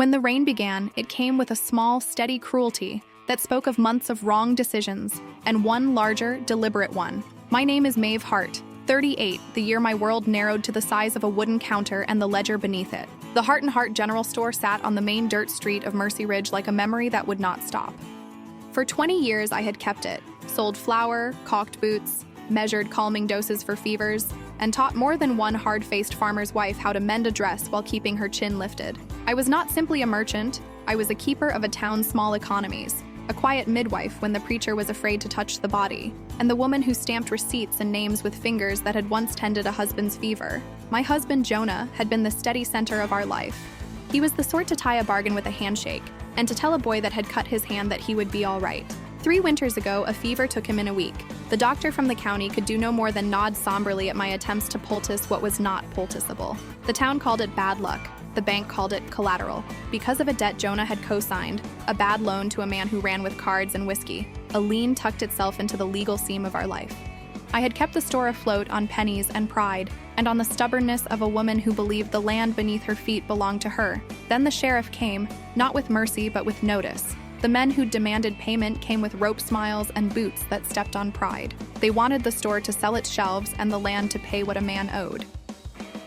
When the rain began, it came with a small, steady cruelty that spoke of months of wrong decisions and one larger, deliberate one. My name is Maeve Hart, 38, the year my world narrowed to the size of a wooden counter and the ledger beneath it. The Heart & Heart General Store sat on the main dirt street of Mercy Ridge like a memory that would not stop. For 20 years, I had kept it, sold flour, caulked boots, measured calming doses for fevers, and taught more than one hard-faced farmer's wife how to mend a dress while keeping her chin lifted. I was not simply a merchant, I was a keeper of a town's small economies, a quiet midwife when the preacher was afraid to touch the body, and the woman who stamped receipts and names with fingers that had once tended a husband's fever. My husband, Jonah, had been the steady center of our life. He was the sort to tie a bargain with a handshake, and to tell a boy that had cut his hand that he would be all right. 3 winters ago, a fever took him in a week. The doctor from the county could do no more than nod somberly at my attempts to poultice what was not poulticeable. The town called it bad luck. The bank called it collateral. Because of a debt Jonah had co-signed, a bad loan to a man who ran with cards and whiskey, a lien tucked itself into the legal seam of our life. I had kept the store afloat on pennies and pride, and on the stubbornness of a woman who believed the land beneath her feet belonged to her. Then the sheriff came, not with mercy but with notice. The men who demanded payment came with rope smiles and boots that stepped on pride. They wanted the store to sell its shelves and the land to pay what a man owed.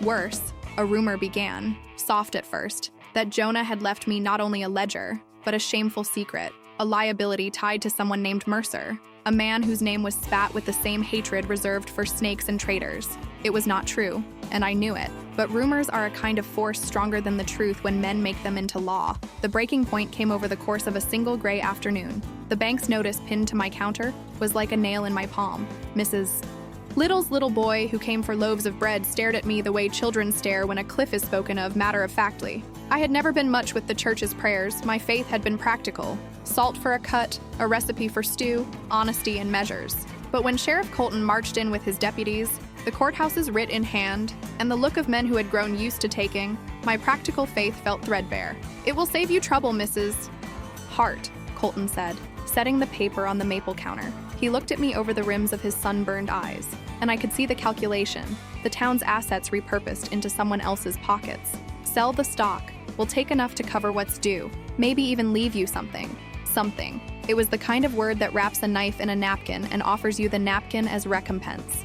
Worse, a rumor began, soft at first, that Jonah had left me not only a ledger, but a shameful secret, a liability tied to someone named Mercer, a man whose name was spat with the same hatred reserved for snakes and traitors. It was not true, and I knew it, but rumors are a kind of force stronger than the truth when men make them into law. The breaking point came over the course of a single gray afternoon. The bank's notice pinned to my counter was like a nail in my palm. Mrs. Little's little boy, who came for loaves of bread, stared at me the way children stare when a cliff is spoken of matter-of-factly. I had never been much with the church's prayers. My faith had been practical. Salt for a cut, a recipe for stew, honesty in measures. But when Sheriff Colton marched in with his deputies, the courthouse's writ in hand, and the look of men who had grown used to taking, my practical faith felt threadbare. "It will save you trouble, Mrs. Hart," Colton said, setting the paper on the maple counter. He looked at me over the rims of his sunburned eyes, and I could see the calculation, the town's assets repurposed into someone else's pockets. Sell the stock, we'll take enough to cover what's due, maybe even leave you something. Something. It was the kind of word that wraps a knife in a napkin and offers you the napkin as recompense.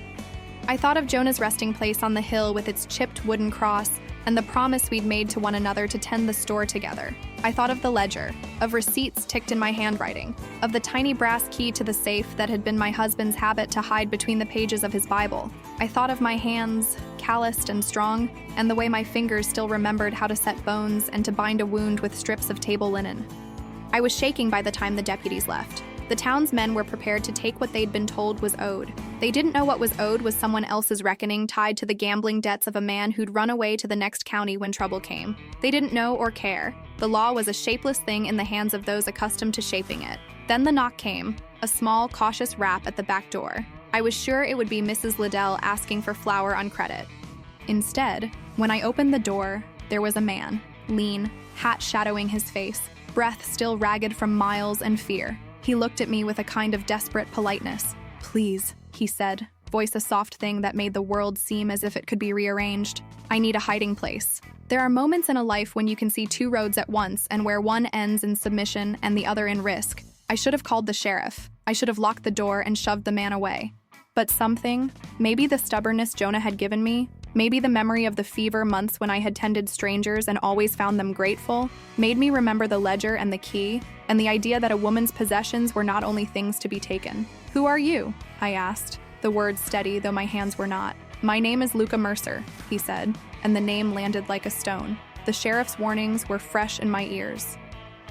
I thought of Jonah's resting place on the hill with its chipped wooden cross and the promise we'd made to one another to tend the store together. I thought of the ledger, of receipts ticked in my handwriting, of the tiny brass key to the safe that had been my husband's habit to hide between the pages of his Bible. I thought of my hands, calloused and strong, and the way my fingers still remembered how to set bones and to bind a wound with strips of table linen. I was shaking by the time the deputies left. The town's men were prepared to take what they'd been told was owed. They didn't know what was owed was someone else's reckoning tied to the gambling debts of a man who'd run away to the next county when trouble came. They didn't know or care. The law was a shapeless thing in the hands of those accustomed to shaping it. Then the knock came, a small, cautious rap at the back door. I was sure it would be Mrs. Liddell asking for flour on credit. Instead, when I opened the door, there was a man, lean, hat shadowing his face, breath still ragged from miles and fear. He looked at me with a kind of desperate politeness. "Please," he said, voice a soft thing that made the world seem as if it could be rearranged. "I need a hiding place." There are moments in a life when you can see 2 roads at once and where one ends in submission and the other in risk. I should have called the sheriff. I should have locked the door and shoved the man away. But something, maybe the stubbornness Jonah had given me, maybe the memory of the fever months when I had tended strangers and always found them grateful, made me remember the ledger and the key, and the idea that a woman's possessions were not only things to be taken. "Who are you?" I asked, the words steady though my hands were not. "My name is Luca Mercer," he said, and the name landed like a stone. The sheriff's warnings were fresh in my ears.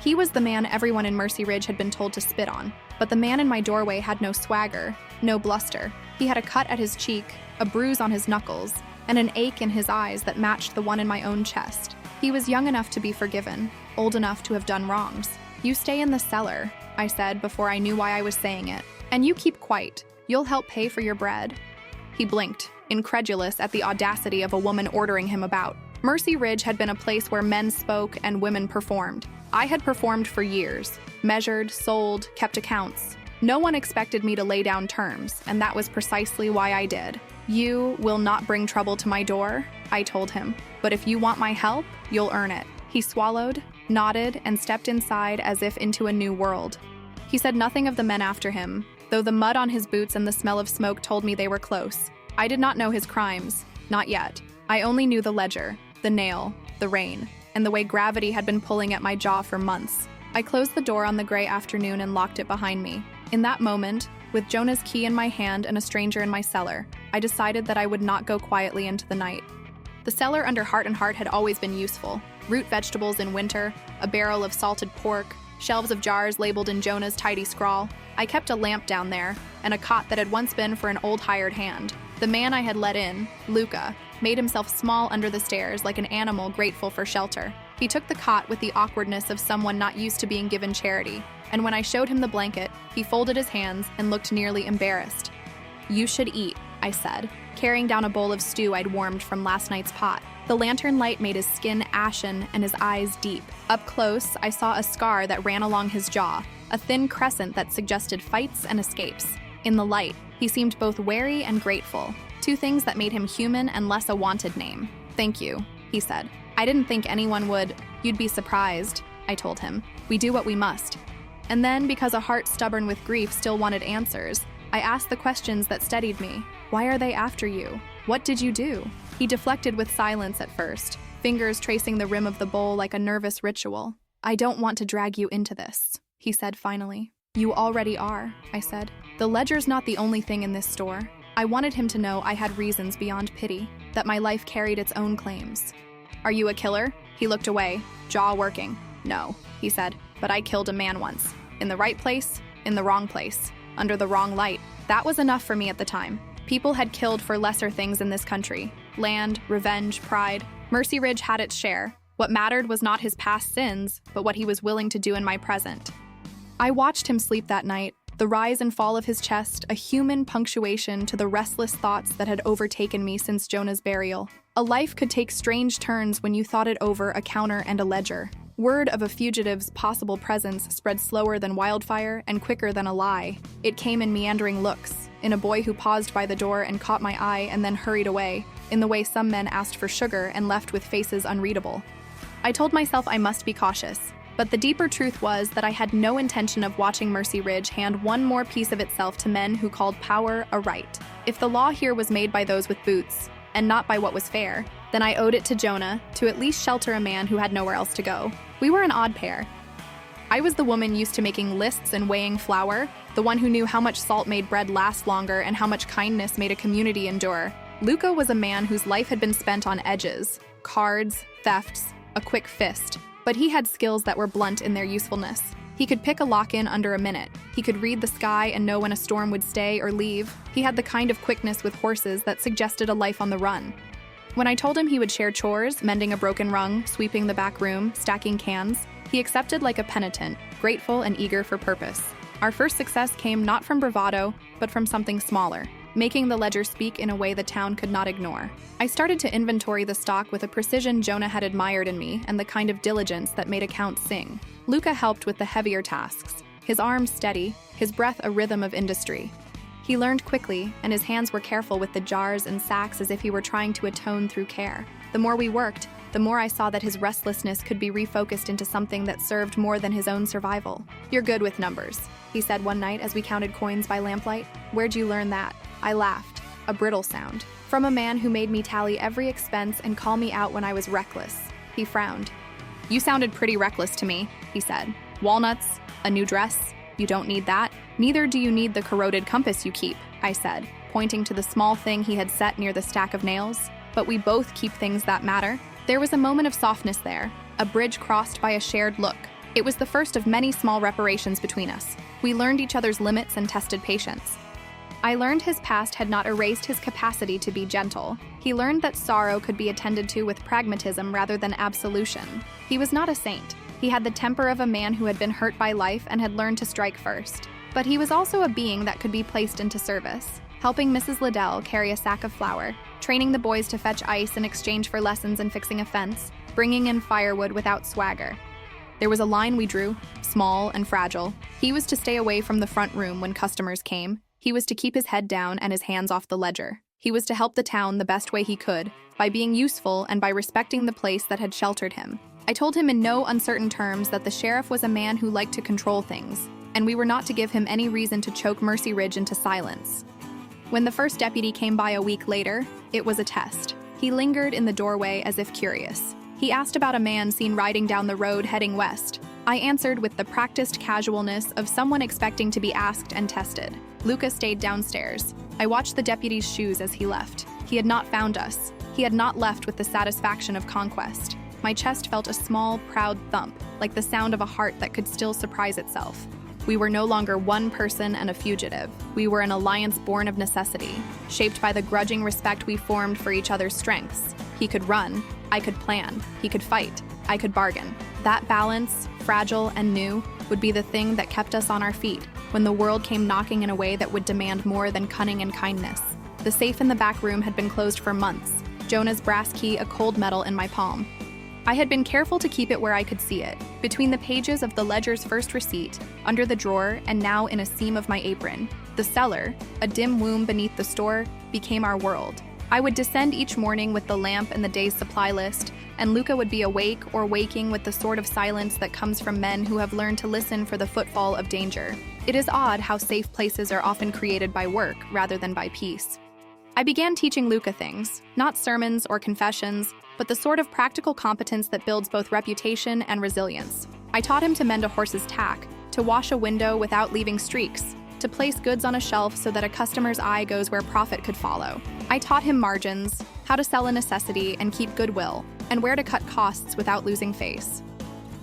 He was the man everyone in Mercy Ridge had been told to spit on, but the man in my doorway had no swagger, no bluster. He had a cut at his cheek, a bruise on his knuckles, and an ache in his eyes that matched the one in my own chest. He was young enough to be forgiven, old enough to have done wrongs. "You stay in the cellar," I said before I knew why I was saying it, "and you keep quiet. You'll help pay for your bread." He blinked, incredulous at the audacity of a woman ordering him about. Mercy Ridge had been a place where men spoke and women performed. I had performed for years, measured, sold, kept accounts. No one expected me to lay down terms, and that was precisely why I did. "You will not bring trouble to my door," I told him, "but if you want my help, you'll earn it." He swallowed, nodded, and stepped inside as if into a new world. He said nothing of the men after him, though the mud on his boots and the smell of smoke told me they were close. I did not know his crimes, not yet. I only knew the ledger, the nail, the rain, and the way gravity had been pulling at my jaw for months. I closed the door on the gray afternoon and locked it behind me. In that moment, with Jonah's key in my hand and a stranger in my cellar, I decided that I would not go quietly into the night. The cellar under Heart and Heart had always been useful. Root vegetables in winter, a barrel of salted pork, shelves of jars labeled in Jonah's tidy scrawl. I kept a lamp down there, and a cot that had once been for an old hired hand. The man I had let in, Luca, made himself small under the stairs like an animal grateful for shelter. He took the cot with the awkwardness of someone not used to being given charity, and when I showed him the blanket, he folded his hands and looked nearly embarrassed. "You should eat," I said, carrying down a bowl of stew I'd warmed from last night's pot. The lantern light made his skin ashen and his eyes deep. Up close, I saw a scar that ran along his jaw, a thin crescent that suggested fights and escapes. In the light, he seemed both wary and grateful, two things that made him human and less a wanted name. "Thank you," he said. "I didn't think anyone would." "You'd be surprised," I told him. "We do what we must." And then, because a heart stubborn with grief still wanted answers, I asked the questions that steadied me. "Why are they after you? What did you do?" He deflected with silence at first, fingers tracing the rim of the bowl like a nervous ritual. "I don't want to drag you into this," he said finally. "You already are," I said. "The ledger's not the only thing in this store." I wanted him to know I had reasons beyond pity, that my life carried its own claims. "Are you a killer?" He looked away, jaw working. "No," he said, "but I killed a man once. In the right place, in the wrong place, under the wrong light." That was enough for me at the time. People had killed for lesser things in this country. Land, revenge, pride. Mercy Ridge had its share. What mattered was not his past sins, but what he was willing to do in my present. I watched him sleep that night, the rise and fall of his chest, a human punctuation to the restless thoughts that had overtaken me since Jonah's burial. A life could take strange turns when you thought it over, a counter and a ledger. Word of a fugitive's possible presence spread slower than wildfire and quicker than a lie. It came in meandering looks, in a boy who paused by the door and caught my eye and then hurried away, in the way some men asked for sugar and left with faces unreadable. I told myself I must be cautious, but the deeper truth was that I had no intention of watching Mercy Ridge hand one more piece of itself to men who called power a right. If the law here was made by those with boots, and not by what was fair, then I owed it to Jonah to at least shelter a man who had nowhere else to go. We were an odd pair. I was the woman used to making lists and weighing flour, the one who knew how much salt made bread last longer and how much kindness made a community endure. Luca was a man whose life had been spent on edges, cards, thefts, a quick fist, but he had skills that were blunt in their usefulness. He could pick a lock-in under a minute. He could read the sky and know when a storm would stay or leave. He had the kind of quickness with horses that suggested a life on the run. When I told him he would share chores, mending a broken rung, sweeping the back room, stacking cans, he accepted like a penitent, grateful and eager for purpose. Our first success came not from bravado, but from something smaller, making the ledger speak in a way the town could not ignore. I started to inventory the stock with a precision Jonah had admired in me and the kind of diligence that made accounts sing. Luca helped with the heavier tasks, his arms steady, his breath a rhythm of industry. He learned quickly, and his hands were careful with the jars and sacks as if he were trying to atone through care. The more we worked, the more I saw that his restlessness could be refocused into something that served more than his own survival. "You're good with numbers," he said one night as we counted coins by lamplight. "Where'd you learn that?" I laughed, a brittle sound. "From a man who made me tally every expense and call me out when I was reckless." He frowned. "You sounded pretty reckless to me," he said. "Walnuts? A new dress? You don't need that. Neither do you need the corroded compass you keep," I said, pointing to the small thing he had set near the stack of nails. "But we both keep things that matter." There was a moment of softness there, a bridge crossed by a shared look. It was the first of many small reparations between us. We learned each other's limits and tested patience. I learned his past had not erased his capacity to be gentle. He learned that sorrow could be attended to with pragmatism rather than absolution. He was not a saint. He had the temper of a man who had been hurt by life and had learned to strike first. But he was also a being that could be placed into service, helping Mrs. Liddell carry a sack of flour, training the boys to fetch ice in exchange for lessons in fixing a fence, bringing in firewood without swagger. There was a line we drew, small and fragile. He was to stay away from the front room when customers came. He was to keep his head down and his hands off the ledger. He was to help the town the best way he could, by being useful and by respecting the place that had sheltered him. I told him in no uncertain terms that the sheriff was a man who liked to control things, and we were not to give him any reason to choke Mercy Ridge into silence. When the first deputy came by a week later, it was a test. He lingered in the doorway as if curious. He asked about a man seen riding down the road heading west. I answered with the practiced casualness of someone expecting to be asked and tested. Luca stayed downstairs. I watched the deputy's shoes as he left. He had not found us. He had not left with the satisfaction of conquest. My chest felt a small, proud thump, like the sound of a heart that could still surprise itself. We were no longer one person and a fugitive. We were an alliance born of necessity, shaped by the grudging respect we formed for each other's strengths. He could run, I could plan. He could fight, I could bargain. That balance, fragile and new, would be the thing that kept us on our feet when the world came knocking in a way that would demand more than cunning and kindness. The safe in the back room had been closed for months, Jonah's brass key a cold metal in my palm. I had been careful to keep it where I could see it, between the pages of the ledger's first receipt, under the drawer, and now in a seam of my apron. The cellar, a dim womb beneath the store, became our world. I would descend each morning with the lamp and the day's supply list, and Luca would be awake or waking with the sort of silence that comes from men who have learned to listen for the footfall of danger. It is odd how safe places are often created by work rather than by peace. I began teaching Luca things, not sermons or confessions, but the sort of practical competence that builds both reputation and resilience. I taught him to mend a horse's tack, to wash a window without leaving streaks, to place goods on a shelf so that a customer's eye goes where profit could follow. I taught him margins, how to sell a necessity and keep goodwill, and where to cut costs without losing face.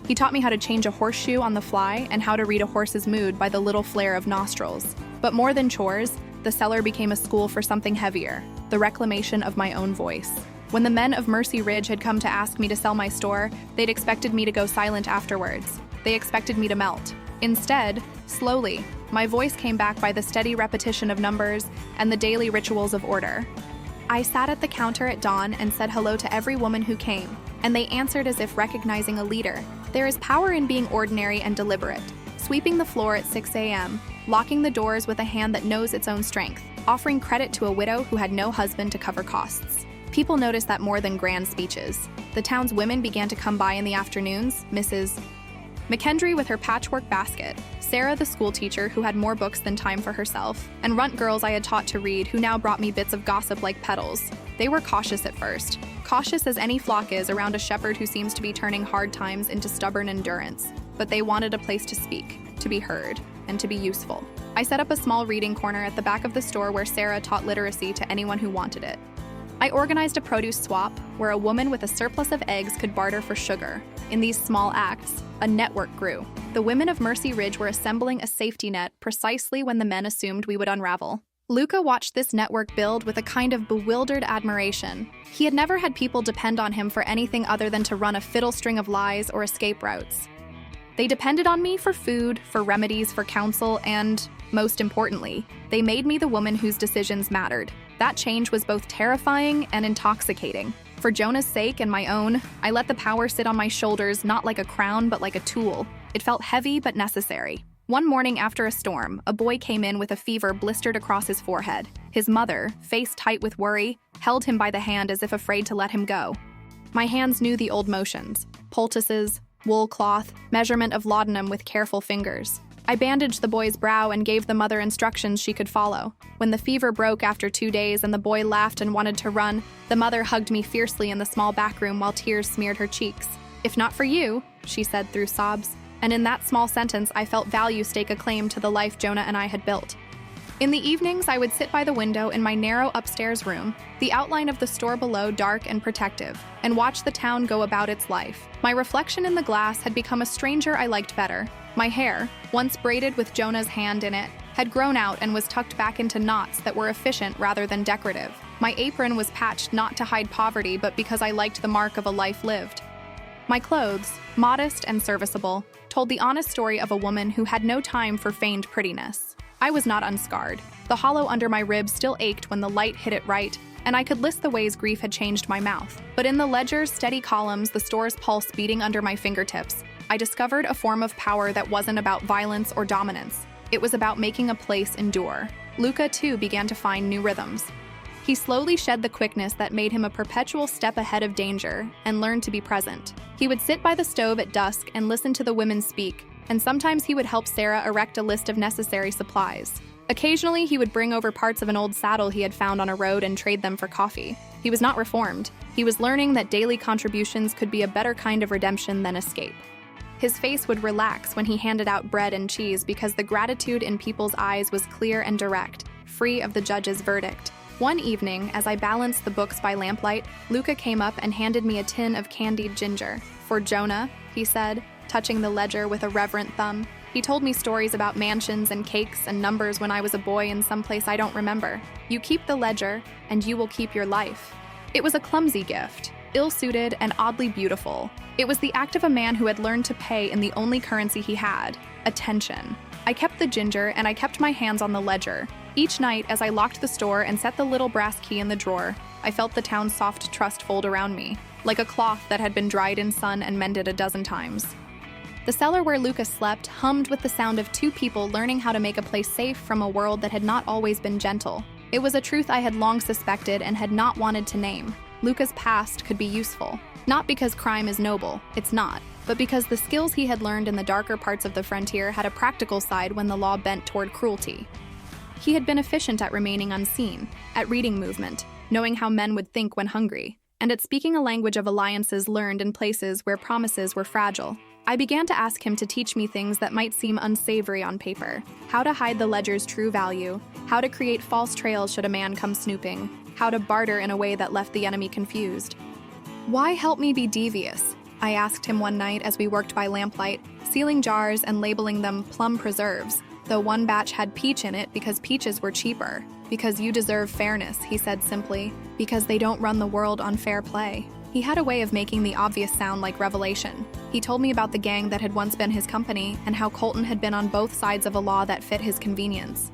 He taught me how to change a horseshoe on the fly and how to read a horse's mood by the little flare of nostrils. But more than chores, the cellar became a school for something heavier, the reclamation of my own voice. When the men of Mercy Ridge had come to ask me to sell my store, they'd expected me to go silent afterwards. They expected me to melt. Instead, slowly, my voice came back by the steady repetition of numbers and the daily rituals of order. I sat at the counter at dawn and said hello to every woman who came, and they answered as if recognizing a leader. There is power in being ordinary and deliberate, sweeping the floor at 6 a.m., locking the doors with a hand that knows its own strength, offering credit to a widow who had no husband to cover costs. People noticed that more than grand speeches. The town's women began to come by in the afternoons, Mrs. McKendry with her patchwork basket, Sarah the school teacher who had more books than time for herself, and runt girls I had taught to read who now brought me bits of gossip like petals. They were cautious at first, cautious as any flock is around a shepherd who seems to be turning hard times into stubborn endurance, but they wanted a place to speak, to be heard, and to be useful. I set up a small reading corner at the back of the store where Sarah taught literacy to anyone who wanted it. I organized a produce swap where a woman with a surplus of eggs could barter for sugar. In these small acts, a network grew. The women of Mercy Ridge were assembling a safety net precisely when the men assumed we would unravel. Luca watched this network build with a kind of bewildered admiration. He had never had people depend on him for anything other than to run a fiddle string of lies or escape routes. They depended on me for food, for remedies, for counsel, and, most importantly, they made me the woman whose decisions mattered. That change was both terrifying and intoxicating. For Jonah's sake and my own, I let the power sit on my shoulders not like a crown but like a tool. It felt heavy but necessary. One morning after a storm, a boy came in with a fever blistered across his forehead. His mother, face tight with worry, held him by the hand as if afraid to let him go. My hands knew the old motions: poultices, wool cloth, measurement of laudanum with careful fingers. I bandaged the boy's brow and gave the mother instructions she could follow. When the fever broke after 2 days and the boy laughed and wanted to run, the mother hugged me fiercely in the small back room while tears smeared her cheeks. "If not for you," she said through sobs. And in that small sentence, I felt value stake a claim to the life Jonah and I had built. In the evenings, I would sit by the window in my narrow upstairs room, the outline of the store below dark and protective, and watch the town go about its life. My reflection in the glass had become a stranger I liked better. My hair, once braided with Jonah's hand in it, had grown out and was tucked back into knots that were efficient rather than decorative. My apron was patched not to hide poverty, but because I liked the mark of a life lived. My clothes, modest and serviceable, told the honest story of a woman who had no time for feigned prettiness. I was not unscarred. The hollow under my ribs still ached when the light hit it right, and I could list the ways grief had changed my mouth. But in the ledger's steady columns, the store's pulse beating under my fingertips, I discovered a form of power that wasn't about violence or dominance. It was about making a place endure. Luca, too, began to find new rhythms. He slowly shed the quickness that made him a perpetual step ahead of danger and learned to be present. He would sit by the stove at dusk and listen to the women speak, and sometimes he would help Sarah erect a list of necessary supplies. Occasionally, he would bring over parts of an old saddle he had found on a road and trade them for coffee. He was not reformed. He was learning that daily contributions could be a better kind of redemption than escape. His face would relax when he handed out bread and cheese because the gratitude in people's eyes was clear and direct, free of the judge's verdict. One evening, as I balanced the books by lamplight, Luca came up and handed me a tin of candied ginger. "For Jonah," he said, touching the ledger with a reverent thumb. He told me stories about mansions and cakes and numbers when I was a boy in some place I don't remember. "You keep the ledger, and you will keep your life." It was a clumsy gift, ill-suited and oddly beautiful. It was the act of a man who had learned to pay in the only currency he had: attention. I kept the ginger and I kept my hands on the ledger. Each night, as I locked the store and set the little brass key in the drawer, I felt the town's soft trust fold around me, like a cloth that had been dried in sun and mended a dozen times. The cellar where Luca slept hummed with the sound of two people learning how to make a place safe from a world that had not always been gentle. It was a truth I had long suspected and had not wanted to name. Luca's past could be useful. Not because crime is noble, it's not, but because the skills he had learned in the darker parts of the frontier had a practical side when the law bent toward cruelty. He had been efficient at remaining unseen, at reading movement, knowing how men would think when hungry, and at speaking a language of alliances learned in places where promises were fragile. I began to ask him to teach me things that might seem unsavory on paper: how to hide the ledger's true value, how to create false trails should a man come snooping, how to barter in a way that left the enemy confused. "Why help me be devious?" I asked him one night as we worked by lamplight, sealing jars and labeling them plum preserves, though one batch had peach in it because peaches were cheaper. "Because you deserve fairness," he said simply, "because they don't run the world on fair play." He had a way of making the obvious sound like revelation. He told me about the gang that had once been his company and how Colton had been on both sides of a law that fit his convenience.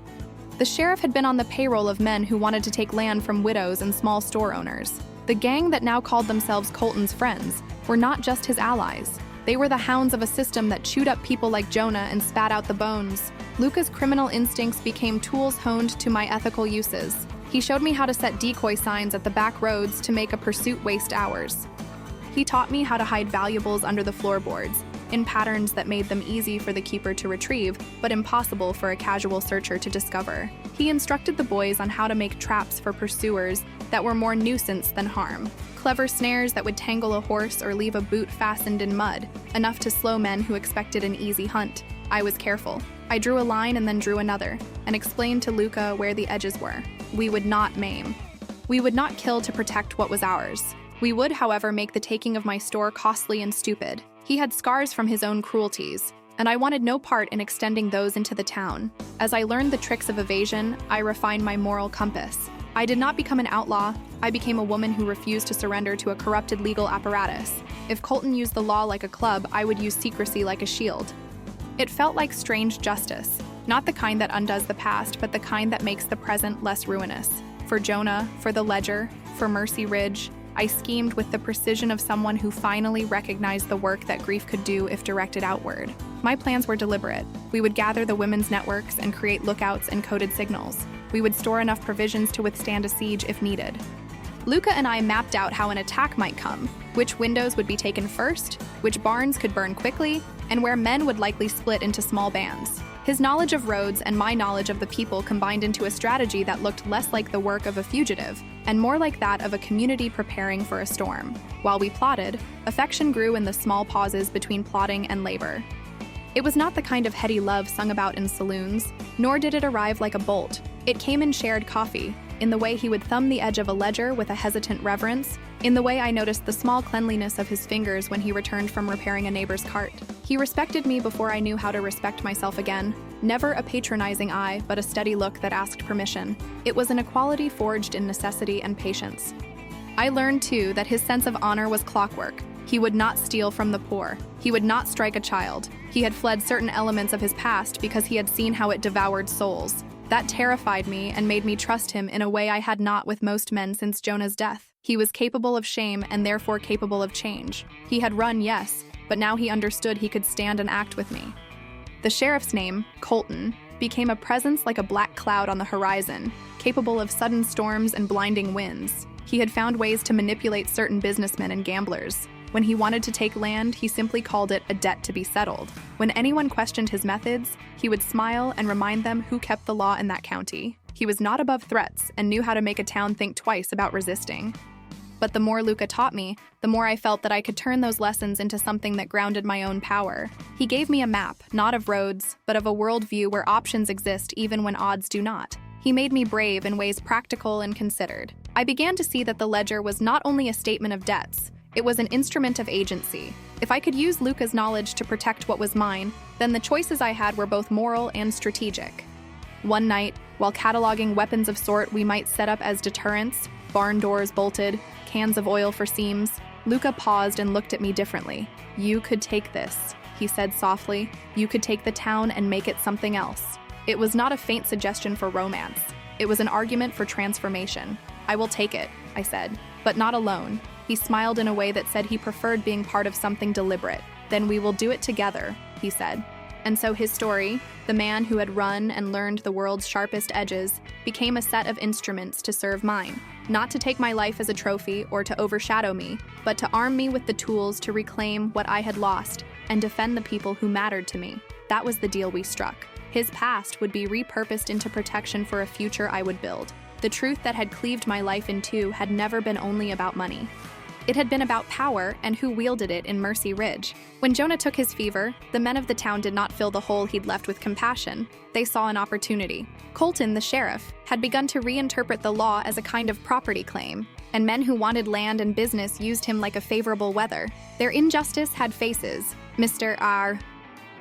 The sheriff had been on the payroll of men who wanted to take land from widows and small store owners. The gang that now called themselves Colton's friends were not just his allies. They were the hounds of a system that chewed up people like Jonah and spat out the bones. Luca's criminal instincts became tools honed to my ethical uses. He showed me how to set decoy signs at the back roads to make a pursuit waste hours. He taught me how to hide valuables under the floorboards, in patterns that made them easy for the keeper to retrieve, but impossible for a casual searcher to discover. He instructed the boys on how to make traps for pursuers that were more nuisance than harm. Clever snares that would tangle a horse or leave a boot fastened in mud, enough to slow men who expected an easy hunt. I was careful. I drew a line and then drew another, and explained to Luca where the edges were. We would not maim. We would not kill to protect what was ours. We would, however, make the taking of my store costly and stupid. He had scars from his own cruelties, and I wanted no part in extending those into the town. As I learned the tricks of evasion, I refined my moral compass. I did not become an outlaw. I became a woman who refused to surrender to a corrupted legal apparatus. If Colton used the law like a club, I would use secrecy like a shield. It felt like strange justice, not the kind that undoes the past, but the kind that makes the present less ruinous. For Jonah, for the Ledger, for Mercy Ridge, I schemed with the precision of someone who finally recognized the work that grief could do if directed outward. My plans were deliberate. We would gather the women's networks and create lookouts and coded signals. We would store enough provisions to withstand a siege if needed. Luca and I mapped out how an attack might come, which windows would be taken first, which barns could burn quickly, and where men would likely split into small bands. His knowledge of roads and my knowledge of the people combined into a strategy that looked less like the work of a fugitive and more like that of a community preparing for a storm. While we plotted, affection grew in the small pauses between plotting and labor. It was not the kind of heady love sung about in saloons, nor did it arrive like a bolt. It came in shared coffee, in the way he would thumb the edge of a ledger with a hesitant reverence, in the way I noticed the small cleanliness of his fingers when he returned from repairing a neighbor's cart. He respected me before I knew how to respect myself again. Never a patronizing eye, but a steady look that asked permission. It was an equality forged in necessity and patience. I learned, too, that his sense of honor was clockwork. He would not steal from the poor. He would not strike a child. He had fled certain elements of his past because he had seen how it devoured souls. That terrified me and made me trust him in a way I had not with most men since Jonah's death. He was capable of shame and therefore capable of change. He had run, yes, but now he understood he could stand and act with me. The sheriff's name, Colton, became a presence like a black cloud on the horizon, capable of sudden storms and blinding winds. He had found ways to manipulate certain businessmen and gamblers. When he wanted to take land, he simply called it a debt to be settled. When anyone questioned his methods, he would smile and remind them who kept the law in that county. He was not above threats and knew how to make a town think twice about resisting. But the more Luca taught me, the more I felt that I could turn those lessons into something that grounded my own power. He gave me a map, not of roads, but of a worldview where options exist even when odds do not. He made me brave in ways practical and considered. I began to see that the ledger was not only a statement of debts, it was an instrument of agency. If I could use Luca's knowledge to protect what was mine, then the choices I had were both moral and strategic. One night, while cataloging weapons of sort we might set up as deterrents, barn doors bolted, cans of oil for seams, Luca paused and looked at me differently. "You could take this," he said softly. "You could take the town and make it something else." It was not a faint suggestion for romance. It was an argument for transformation. "I will take it," I said, "but not alone." He smiled in a way that said he preferred being part of something deliberate. "Then we will do it together," he said. And so his story, the man who had run and learned the world's sharpest edges, became a set of instruments to serve mine. Not to take my life as a trophy or to overshadow me, but to arm me with the tools to reclaim what I had lost and defend the people who mattered to me. That was the deal we struck. His past would be repurposed into protection for a future I would build. The truth that had cleaved my life in two had never been only about money. It had been about power and who wielded it in Mercy Ridge. When Jonah took his fever, the men of the town did not fill the hole he'd left with compassion. They saw an opportunity. Colton, the sheriff, had begun to reinterpret the law as a kind of property claim, and men who wanted land and business used him like a favorable weather. Their injustice had faces. Mr.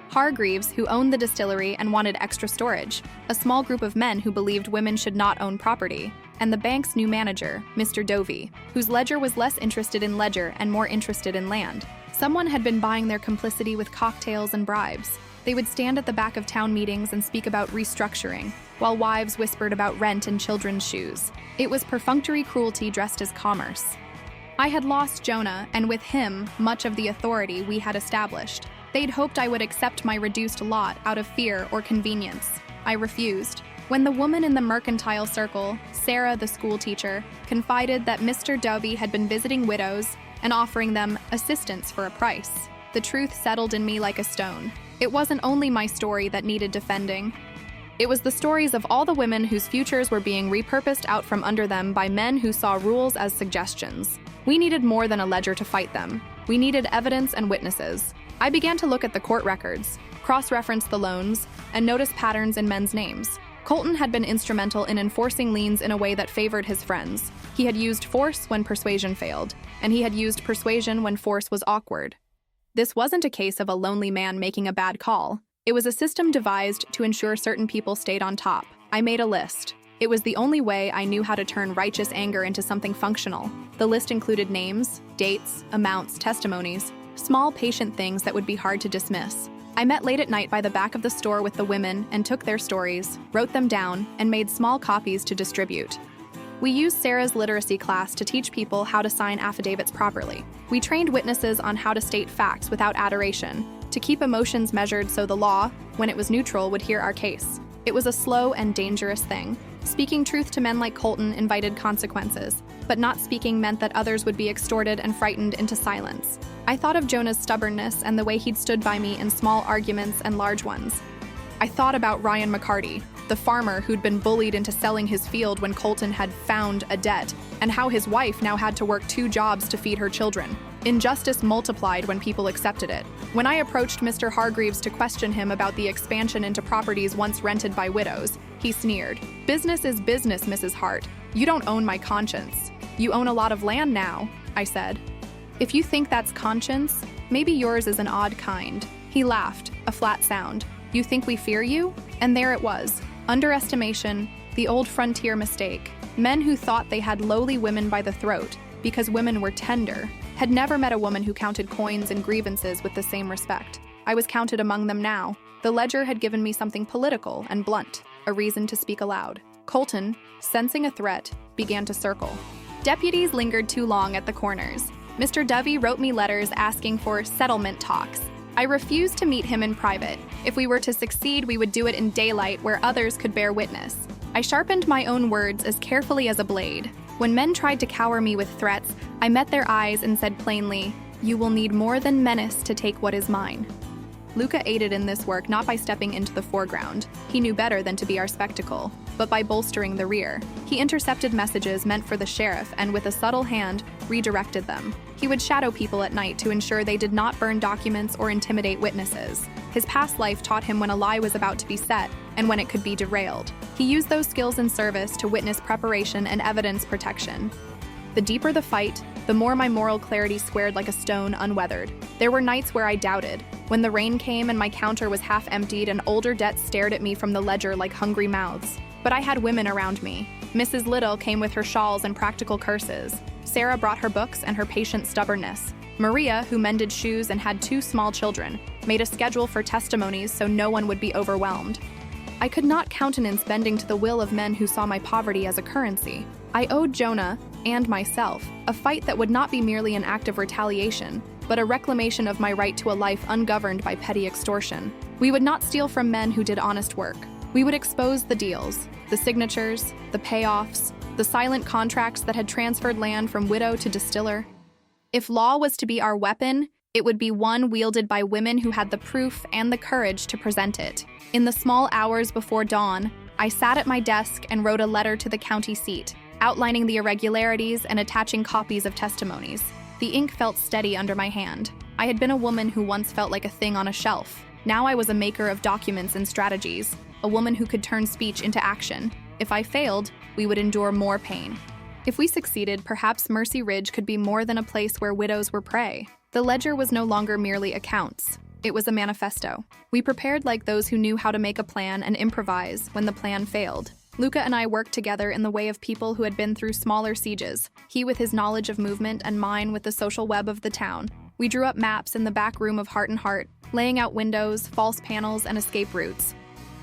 Hargreaves, who owned the distillery and wanted extra storage, a small group of men who believed women should not own property, and the bank's new manager, Mr. Dovey, whose ledger was less interested in ledger and more interested in land. Someone had been buying their complicity with cocktails and bribes. They would stand at the back of town meetings and speak about restructuring, while wives whispered about rent and children's shoes. It was perfunctory cruelty dressed as commerce. I had lost Jonah, and with him, much of the authority we had established. They'd hoped I would accept my reduced lot out of fear or convenience. I refused. When the woman in the mercantile circle, Sarah the schoolteacher, confided that Mr. Dovey had been visiting widows and offering them assistance for a price, the truth settled in me like a stone. It wasn't only my story that needed defending. It was the stories of all the women whose futures were being repurposed out from under them by men who saw rules as suggestions. We needed more than a ledger to fight them. We needed evidence and witnesses. I began to look at the court records, cross-reference the loans, and notice patterns in men's names. Colton had been instrumental in enforcing liens in a way that favored his friends. He had used force when persuasion failed, and he had used persuasion when force was awkward. This wasn't a case of a lonely man making a bad call. It was a system devised to ensure certain people stayed on top. I made a list. It was the only way I knew how to turn righteous anger into something functional. The list included names, dates, amounts, testimonies, small patient things that would be hard to dismiss. I met late at night by the back of the store with the women and took their stories, wrote them down, and made small copies to distribute. We used Sarah's literacy class to teach people how to sign affidavits properly. We trained witnesses on how to state facts without adoration, to keep emotions measured so the law, when it was neutral, would hear our case. It was a slow and dangerous thing. Speaking truth to men like Colton invited consequences, but not speaking meant that others would be extorted and frightened into silence. I thought of Jonah's stubbornness and the way he'd stood by me in small arguments and large ones. I thought about Ryan McCarty, the farmer who'd been bullied into selling his field when Colton had found a debt, and how his wife now had to work 2 jobs to feed her children. Injustice multiplied when people accepted it. When I approached Mr. Hargreaves to question him about the expansion into properties once rented by widows, he sneered. "Business is business, Mrs. Hart. You don't own my conscience. You own a lot of land now," I said. "If you think that's conscience, maybe yours is an odd kind." He laughed, a flat sound. "You think we fear you?" And there it was. Underestimation, the old frontier mistake. Men who thought they had lowly women by the throat, because women were tender, had never met a woman who counted coins and grievances with the same respect. I was counted among them now. The ledger had given me something political and blunt, a reason to speak aloud. Colton, sensing a threat, began to circle. Deputies lingered too long at the corners. Mr. Dovey wrote me letters asking for settlement talks. I refused to meet him in private. If we were to succeed, we would do it in daylight where others could bear witness. I sharpened my own words as carefully as a blade. When men tried to cower me with threats, I met their eyes and said plainly, "You will need more than menace to take what is mine." Luca aided in this work not by stepping into the foreground. He knew better than to be our spectacle, but by bolstering the rear. He intercepted messages meant for the sheriff and with a subtle hand, redirected them. He would shadow people at night to ensure they did not burn documents or intimidate witnesses. His past life taught him when a lie was about to be set and when it could be derailed. He used those skills in service to witness preparation and evidence protection. The deeper the fight, the more my moral clarity squared like a stone unweathered. There were nights where I doubted, when the rain came and my counter was half emptied and older debts stared at me from the ledger like hungry mouths. But I had women around me. Mrs. Little came with her shawls and practical curses. Sarah brought her books and her patient stubbornness. Maria, who mended shoes and had 2 small children, made a schedule for testimonies so no one would be overwhelmed. I could not countenance bending to the will of men who saw my poverty as a currency. I owed Jonah, and myself, a fight that would not be merely an act of retaliation, but a reclamation of my right to a life ungoverned by petty extortion. We would not steal from men who did honest work. We would expose the deals, the signatures, the payoffs, the silent contracts that had transferred land from widow to distiller. If law was to be our weapon, it would be one wielded by women who had the proof and the courage to present it. In the small hours before dawn, I sat at my desk and wrote a letter to the county seat, outlining the irregularities and attaching copies of testimonies. The ink felt steady under my hand. I had been a woman who once felt like a thing on a shelf. Now I was a maker of documents and strategies, a woman who could turn speech into action. If I failed, we would endure more pain. If we succeeded, perhaps Mercy Ridge could be more than a place where widows were prey. The ledger was no longer merely accounts. It was a manifesto. We prepared like those who knew how to make a plan and improvise when the plan failed. Luca and I worked together in the way of people who had been through smaller sieges, he with his knowledge of movement and mine with the social web of the town. We drew up maps in the back room of Heart and Heart, laying out windows, false panels, and escape routes.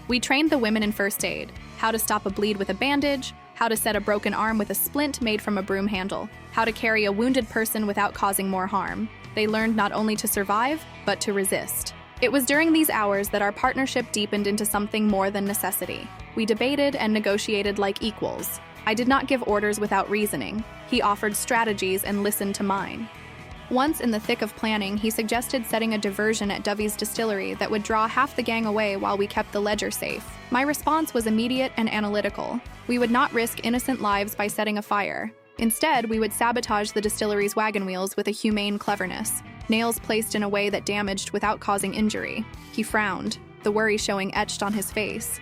We trained the women in first aid, how to stop a bleed with a bandage, how to set a broken arm with a splint made from a broom handle, how to carry a wounded person without causing more harm. They learned not only to survive, but to resist. It was during these hours that our partnership deepened into something more than necessity. We debated and negotiated like equals. I did not give orders without reasoning. He offered strategies and listened to mine. Once in the thick of planning, he suggested setting a diversion at Dovey's distillery that would draw half the gang away while we kept the ledger safe. My response was immediate and analytical. We would not risk innocent lives by setting a fire. Instead, we would sabotage the distillery's wagon wheels with a humane cleverness, nails placed in a way that damaged without causing injury. He frowned, the worry showing etched on his face.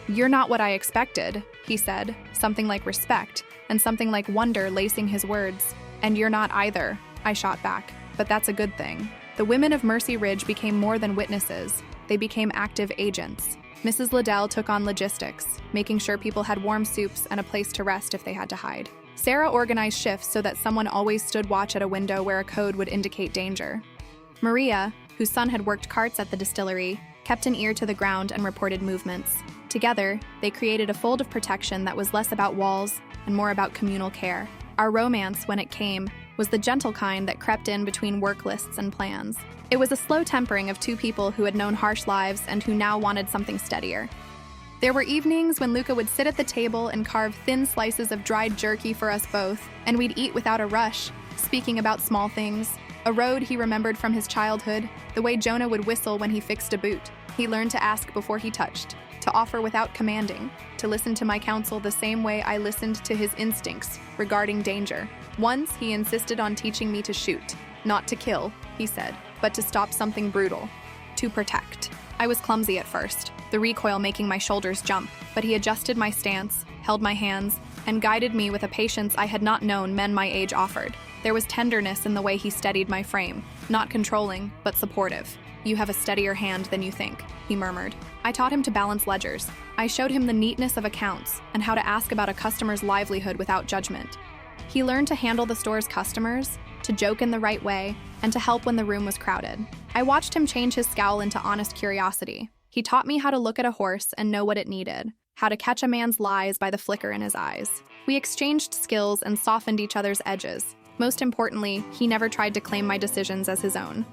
"You're not what I expected," he said, something like respect, and something like wonder lacing his words. "And you're not either," I shot back, "but that's a good thing." The women of Mercy Ridge became more than witnesses. They became active agents. Mrs. Liddell took on logistics, making sure people had warm soups and a place to rest if they had to hide. Sarah organized shifts so that someone always stood watch at a window where a code would indicate danger. Maria, whose son had worked carts at the distillery, kept an ear to the ground and reported movements. Together, they created a fold of protection that was less about walls and more about communal care. Our romance, when it came, was the gentle kind that crept in between work lists and plans. It was a slow tempering of 2 people who had known harsh lives and who now wanted something steadier. There were evenings when Luca would sit at the table and carve thin slices of dried jerky for us both, and we'd eat without a rush, speaking about small things. A road he remembered from his childhood, the way Jonah would whistle when he fixed a boot. He learned to ask before he touched, to offer without commanding, to listen to my counsel the same way I listened to his instincts regarding danger. Once, he insisted on teaching me to shoot. Not to kill, he said, but to stop something brutal. To protect. I was clumsy at first, the recoil making my shoulders jump, but he adjusted my stance, held my hands, and guided me with a patience I had not known men my age offered. There was tenderness in the way he steadied my frame, not controlling, but supportive. "You have a steadier hand than you think," he murmured. I taught him to balance ledgers. I showed him the neatness of accounts and how to ask about a customer's livelihood without judgment. He learned to handle the store's customers, to joke in the right way, and to help when the room was crowded. I watched him change his scowl into honest curiosity. He taught me how to look at a horse and know what it needed, how to catch a man's lies by the flicker in his eyes. We exchanged skills and softened each other's edges. Most importantly, he never tried to claim my decisions as his own.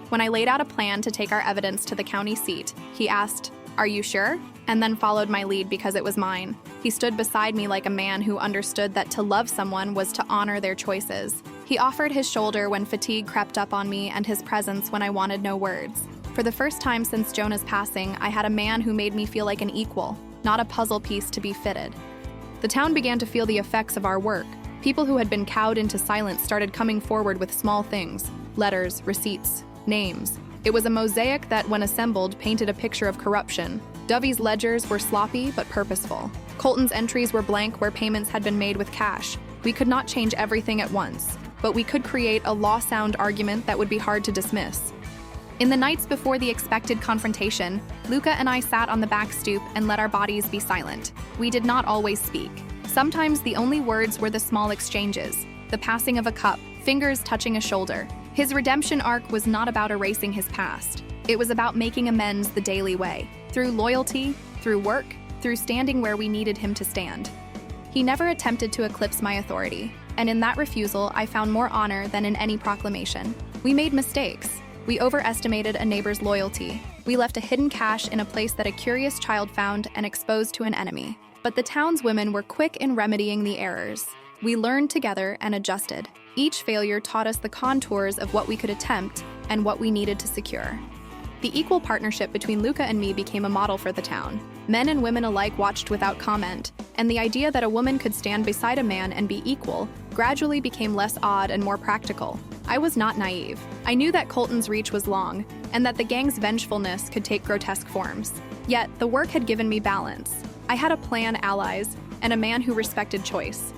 When I laid out a plan to take our evidence to the county seat, he asked, "Are you sure?" and then followed my lead because it was mine. He stood beside me like a man who understood that to love someone was to honor their choices. He offered his shoulder when fatigue crept up on me and his presence when I wanted no words. For the first time since Jonah's passing, I had a man who made me feel like an equal, not a puzzle piece to be fitted. The town began to feel the effects of our work. People who had been cowed into silence started coming forward with small things: letters, receipts, names. It was a mosaic that, when assembled, painted a picture of corruption. Dovey's ledgers were sloppy but purposeful. Colton's entries were blank where payments had been made with cash. We could not change everything at once, but we could create a law-sound argument that would be hard to dismiss. In the nights before the expected confrontation, Luca and I sat on the back stoop and let our bodies be silent. We did not always speak. Sometimes the only words were the small exchanges, the passing of a cup, fingers touching a shoulder. His redemption arc was not about erasing his past. It was about making amends the daily way, through loyalty, through work, through standing where we needed him to stand. He never attempted to eclipse my authority, and in that refusal I found more honor than in any proclamation. We made mistakes. We overestimated a neighbor's loyalty. We left a hidden cache in a place that a curious child found and exposed to an enemy. But the town's women were quick in remedying the errors. We learned together and adjusted. Each failure taught us the contours of what we could attempt and what we needed to secure. The equal partnership between Luca and me became a model for the town. Men and women alike watched without comment, and the idea that a woman could stand beside a man and be equal gradually became less odd and more practical. I was not naive. I knew that Colton's reach was long, and that the gang's vengefulness could take grotesque forms. Yet, the work had given me balance. I had a plan, allies, and a man who respected choice.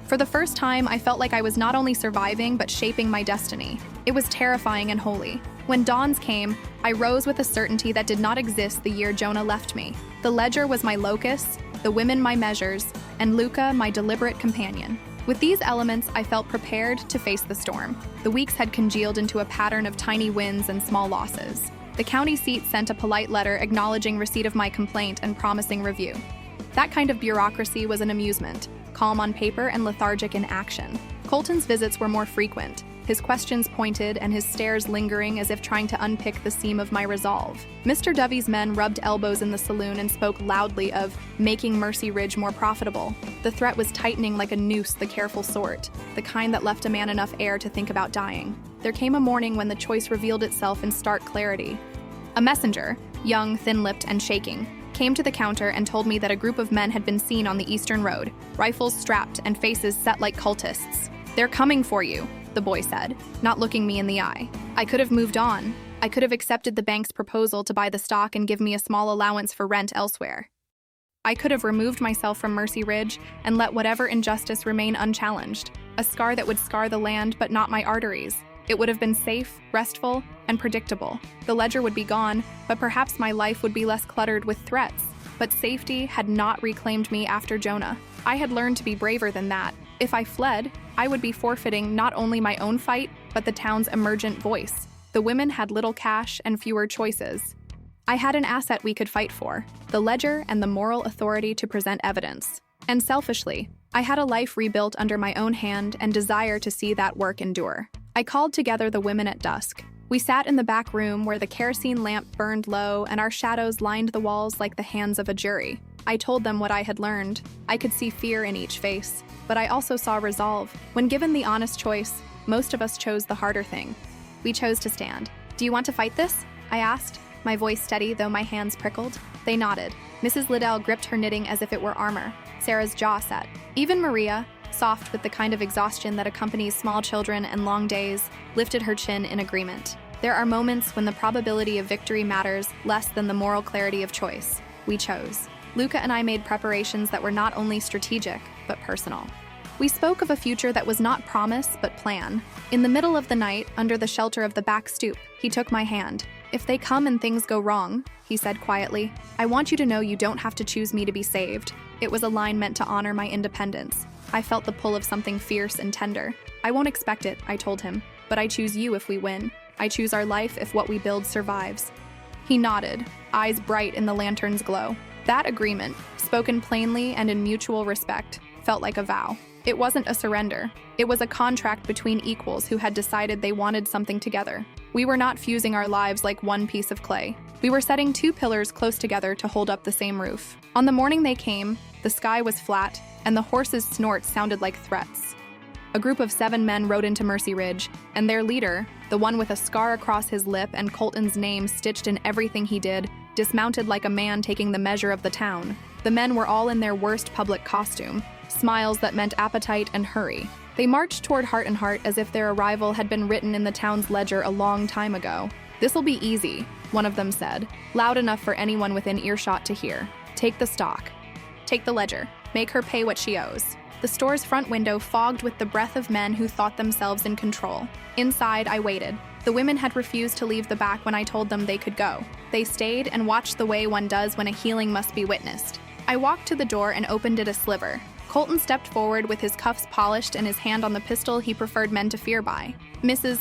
For the first time, I felt like I was not only surviving, but shaping my destiny. It was terrifying and holy. When dawns came, I rose with a certainty that did not exist the year Jonah left me. The ledger was my locus, the women my measures, and Luca my deliberate companion. With these elements, I felt prepared to face the storm. The weeks had congealed into a pattern of tiny wins and small losses. The county seat sent a polite letter acknowledging receipt of my complaint and promising review. That kind of bureaucracy was an amusement, calm on paper and lethargic in action. Colton's visits were more frequent, his questions pointed and his stares lingering as if trying to unpick the seam of my resolve. Mr. Dovey's men rubbed elbows in the saloon and spoke loudly of making Mercy Ridge more profitable. The threat was tightening like a noose, the careful sort, the kind that left a man enough air to think about dying. There came a morning when the choice revealed itself in stark clarity. A messenger, young, thin-lipped, and shaking, came to the counter and told me that a group of men had been seen on the eastern road, rifles strapped and faces set like cultists. "They're coming for you," the boy said, not looking me in the eye. I could have moved on. I could have accepted the bank's proposal to buy the stock and give me a small allowance for rent elsewhere. I could have removed myself from Mercy Ridge and let whatever injustice remain unchallenged, a scar that would scar the land but not my arteries. It would have been safe, restful, and predictable. The ledger would be gone, but perhaps my life would be less cluttered with threats. But safety had not reclaimed me after Jonah. I had learned to be braver than that. If I fled, I would be forfeiting not only my own fight, but the town's emergent voice. The women had little cash and fewer choices. I had an asset we could fight for, the ledger and the moral authority to present evidence. And selfishly, I had a life rebuilt under my own hand and desire to see that work endure. I called together the women at dusk. We sat in the back room where the kerosene lamp burned low and our shadows lined the walls like the hands of a jury. I told them what I had learned. I could see fear in each face, but I also saw resolve. When given the honest choice, most of us chose the harder thing. We chose to stand. "Do you want to fight this?" I asked, my voice steady though my hands prickled. They nodded. Mrs. Liddell gripped her knitting as if it were armor. Sarah's jaw set. Even Maria, soft with the kind of exhaustion that accompanies small children and long days, lifted her chin in agreement. There are moments when the probability of victory matters less than the moral clarity of choice. We chose. Luca and I made preparations that were not only strategic, but personal. We spoke of a future that was not promise, but plan. In the middle of the night, under the shelter of the back stoop, he took my hand. "If they come and things go wrong," he said quietly, "I want you to know you don't have to choose me to be saved." It was a line meant to honor my independence. I felt the pull of something fierce and tender. "I won't expect it," I told him, "but I choose you if we win. I choose our life if what we build survives." He nodded, eyes bright in the lantern's glow. That agreement, spoken plainly and in mutual respect, felt like a vow. It wasn't a surrender. It was a contract between equals who had decided they wanted something together. We were not fusing our lives like one piece of clay. We were setting 2 pillars close together to hold up the same roof. On the morning they came, the sky was flat, and the horses' snorts sounded like threats. A group of 7 men rode into Mercy Ridge, and their leader, the one with a scar across his lip and Colton's name stitched in everything he did, dismounted like a man taking the measure of the town. The men were all in their worst public costume, smiles that meant appetite and hurry. They marched toward Heart and Heart as if their arrival had been written in the town's ledger a long time ago. "This'll be easy," one of them said, loud enough for anyone within earshot to hear. "Take the stock. Take the ledger. Make her pay what she owes." The store's front window fogged with the breath of men who thought themselves in control. Inside, I waited. The women had refused to leave the back when I told them they could go. They stayed and watched the way one does when a healing must be witnessed. I walked to the door and opened it a sliver. Colton stepped forward with his cuffs polished and his hand on the pistol he preferred men to fear by. "Mrs.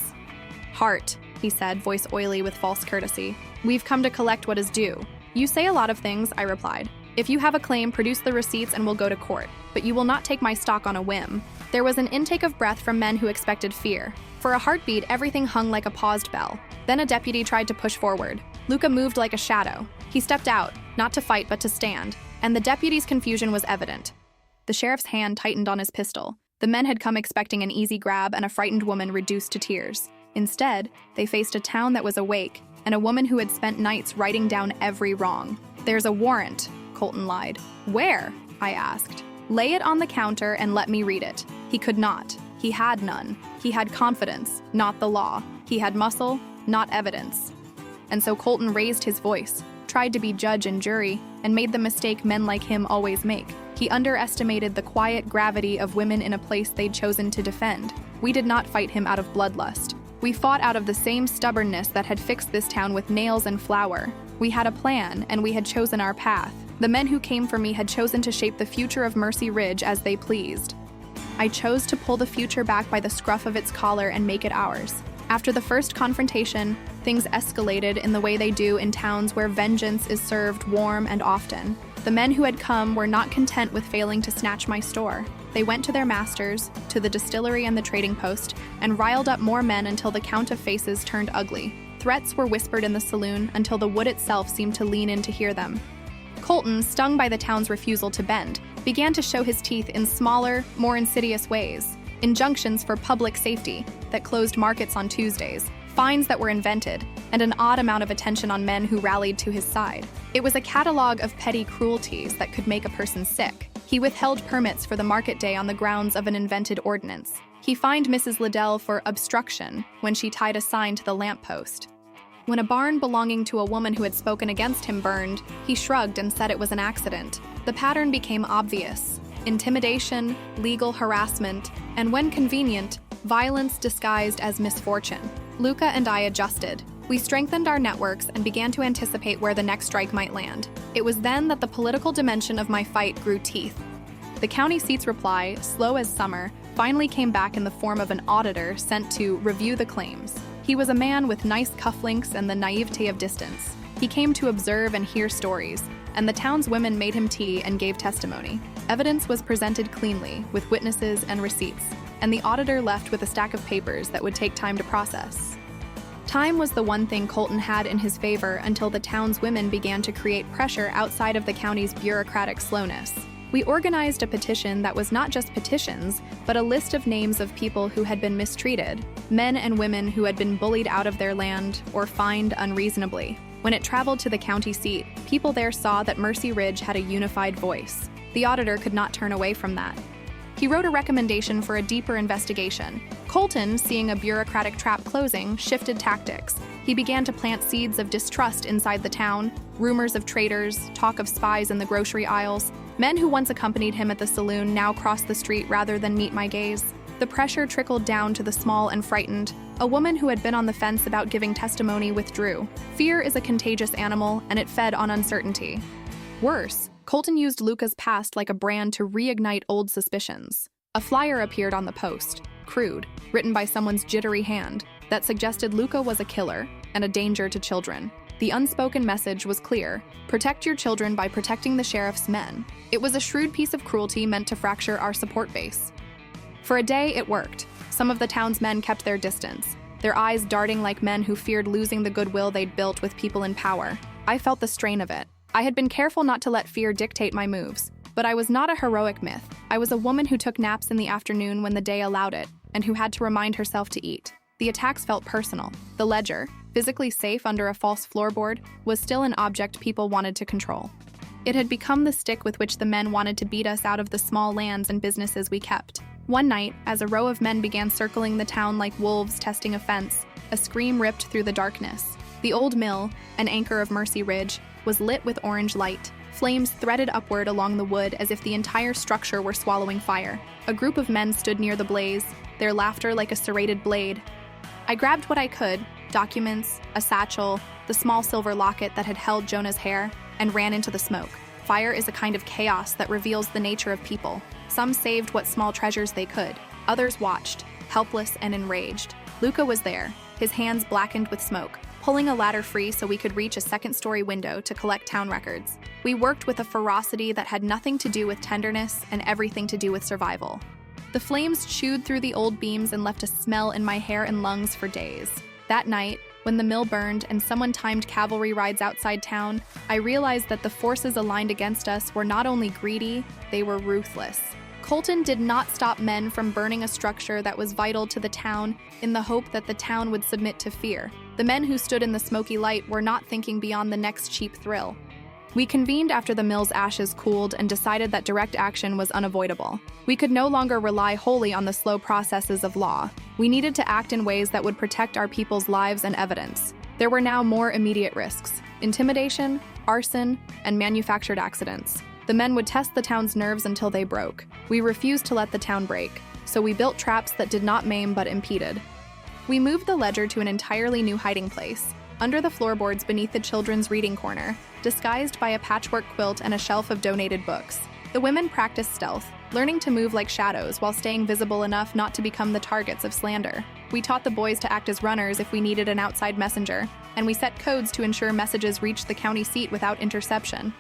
Hart," he said, voice oily with false courtesy. "We've come to collect what is due." "You say a lot of things," I replied. "If you have a claim, produce the receipts and we'll go to court. But you will not take my stock on a whim." There was an intake of breath from men who expected fear. For a heartbeat, everything hung like a paused bell. Then a deputy tried to push forward. Luca moved like a shadow. He stepped out, not to fight but to stand, and the deputy's confusion was evident. The sheriff's hand tightened on his pistol. The men had come expecting an easy grab and a frightened woman reduced to tears. Instead, they faced a town that was awake, and a woman who had spent nights writing down every wrong. "There's a warrant," Colton lied. "Where?" I asked. "Lay it on the counter and let me read it." He could not. He had none. He had confidence, not the law. He had muscle, not evidence. And so Colton raised his voice, tried to be judge and jury, and made the mistake men like him always make. He underestimated the quiet gravity of women in a place they'd chosen to defend. We did not fight him out of bloodlust. We fought out of the same stubbornness that had fixed this town with nails and flour. We had a plan, and we had chosen our path. The men who came for me had chosen to shape the future of Mercy Ridge as they pleased. I chose to pull the future back by the scruff of its collar and make it ours. After the first confrontation, things escalated in the way they do in towns where vengeance is served warm and often. The men who had come were not content with failing to snatch my store. They went to their masters, to the distillery and the trading post, and riled up more men until the count of faces turned ugly. Threats were whispered in the saloon until the wood itself seemed to lean in to hear them. Colton, stung by the town's refusal to bend, began to show his teeth in smaller, more insidious ways. Injunctions for public safety that closed markets on Tuesdays, fines that were invented, and an odd amount of attention on men who rallied to his side. It was a catalog of petty cruelties that could make a person sick. He withheld permits for the market day on the grounds of an invented ordinance. He fined Mrs. Liddell for obstruction when she tied a sign to the lamppost. When a barn belonging to a woman who had spoken against him burned, he shrugged and said it was an accident. The pattern became obvious: intimidation, legal harassment, and when convenient, violence disguised as misfortune. Luca and I adjusted. We strengthened our networks and began to anticipate where the next strike might land. It was then that the political dimension of my fight grew teeth. The county seat's reply, slow as summer, finally came back in the form of an auditor sent to review the claims. He was a man with nice cufflinks and the naivete of distance. He came to observe and hear stories, and the town's women made him tea and gave testimony. Evidence was presented cleanly, with witnesses and receipts, and the auditor left with a stack of papers that would take time to process. Time was the one thing Colton had in his favor until the town's women began to create pressure outside of the county's bureaucratic slowness. We organized a petition that was not just petitions, but a list of names of people who had been mistreated, men and women who had been bullied out of their land or fined unreasonably. When it traveled to the county seat, people there saw that Mercy Ridge had a unified voice. The auditor could not turn away from that. He wrote a recommendation for a deeper investigation. Colton, seeing a bureaucratic trap closing, shifted tactics. He began to plant seeds of distrust inside the town, rumors of traitors, talk of spies in the grocery aisles. Men who once accompanied him at the saloon now crossed the street rather than meet my gaze. The pressure trickled down to the small and frightened. A woman who had been on the fence about giving testimony withdrew. Fear is a contagious animal, and it fed on uncertainty. Worse, Colton used Luca's past like a brand to reignite old suspicions. A flyer appeared on the post, crude, written by someone's jittery hand, that suggested Luca was a killer and a danger to children. The unspoken message was clear: protect your children by protecting the sheriff's men. It was a shrewd piece of cruelty meant to fracture our support base. For a day, it worked. Some of the town's men kept their distance. their eyes darting like men who feared losing the goodwill they'd built with people in power. I felt the strain of it. I had been careful not to let fear dictate my moves, but I was not a heroic myth. I was a woman who took naps in the afternoon when the day allowed it, and who had to remind herself to eat. The attacks felt personal. The ledger, physically safe under a false floorboard, was still an object people wanted to control. It had become the stick with which the men wanted to beat us out of the small lands and businesses we kept. One night, as a row of men began circling the town like wolves testing a fence, a scream ripped through the darkness. The old mill, an anchor of Mercy Ridge, was lit with orange light. Flames threaded upward along the wood as if the entire structure were swallowing fire. A group of men stood near the blaze, their laughter like a serrated blade. I grabbed what I could, documents, a satchel, the small silver locket that had held Jonah's hair, and ran into the smoke. Fire is a kind of chaos that reveals the nature of people. Some saved what small treasures they could. Others watched, helpless and enraged. Luca was there, his hands blackened with smoke, pulling a ladder free so we could reach a second-story window to collect town records. We worked with a ferocity that had nothing to do with tenderness and everything to do with survival. The flames chewed through the old beams and left a smell in my hair and lungs for days. That night, when the mill burned and someone timed cavalry rides outside town, I realized that the forces aligned against us were not only greedy, they were ruthless. Colton did not stop men from burning a structure that was vital to the town in the hope that the town would submit to fear. The men who stood in the smoky light were not thinking beyond the next cheap thrill. We convened after the mill's ashes cooled and decided that direct action was unavoidable. We could no longer rely wholly on the slow processes of law. We needed to act in ways that would protect our people's lives and evidence. There were now more immediate risks: intimidation, arson, and manufactured accidents. The men would test the town's nerves until they broke. We refused to let the town break, so we built traps that did not maim but impeded. We moved the ledger to an entirely new hiding place, under the floorboards beneath the children's reading corner, disguised by a patchwork quilt and a shelf of donated books. The women practiced stealth, learning to move like shadows while staying visible enough not to become the targets of slander. We taught the boys to act as runners if we needed an outside messenger, and we set codes to ensure messages reached the county seat without interception.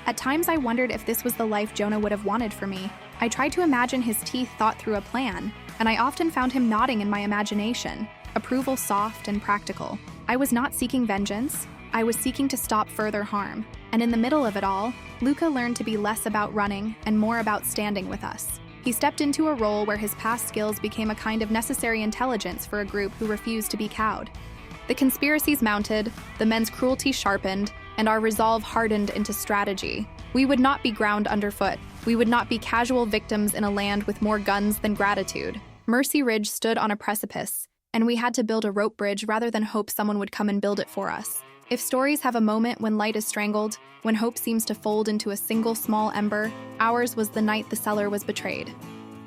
At times I wondered if this was the life Jonah would have wanted for me. I tried to imagine his teeth thought through a plan, and I often found him nodding in my imagination, approval soft and practical. I was not seeking vengeance, I was seeking to stop further harm. And in the middle of it all, Luca learned to be less about running and more about standing with us. He stepped into a role where his past skills became a kind of necessary intelligence for a group who refused to be cowed. The conspiracies mounted, the men's cruelty sharpened, and our resolve hardened into strategy. We would not be ground underfoot. We would not be casual victims in a land with more guns than gratitude. Mercy Ridge stood on a precipice, and we had to build a rope bridge rather than hope someone would come and build it for us. If stories have a moment when light is strangled, when hope seems to fold into a single small ember, ours was the night the seller was betrayed.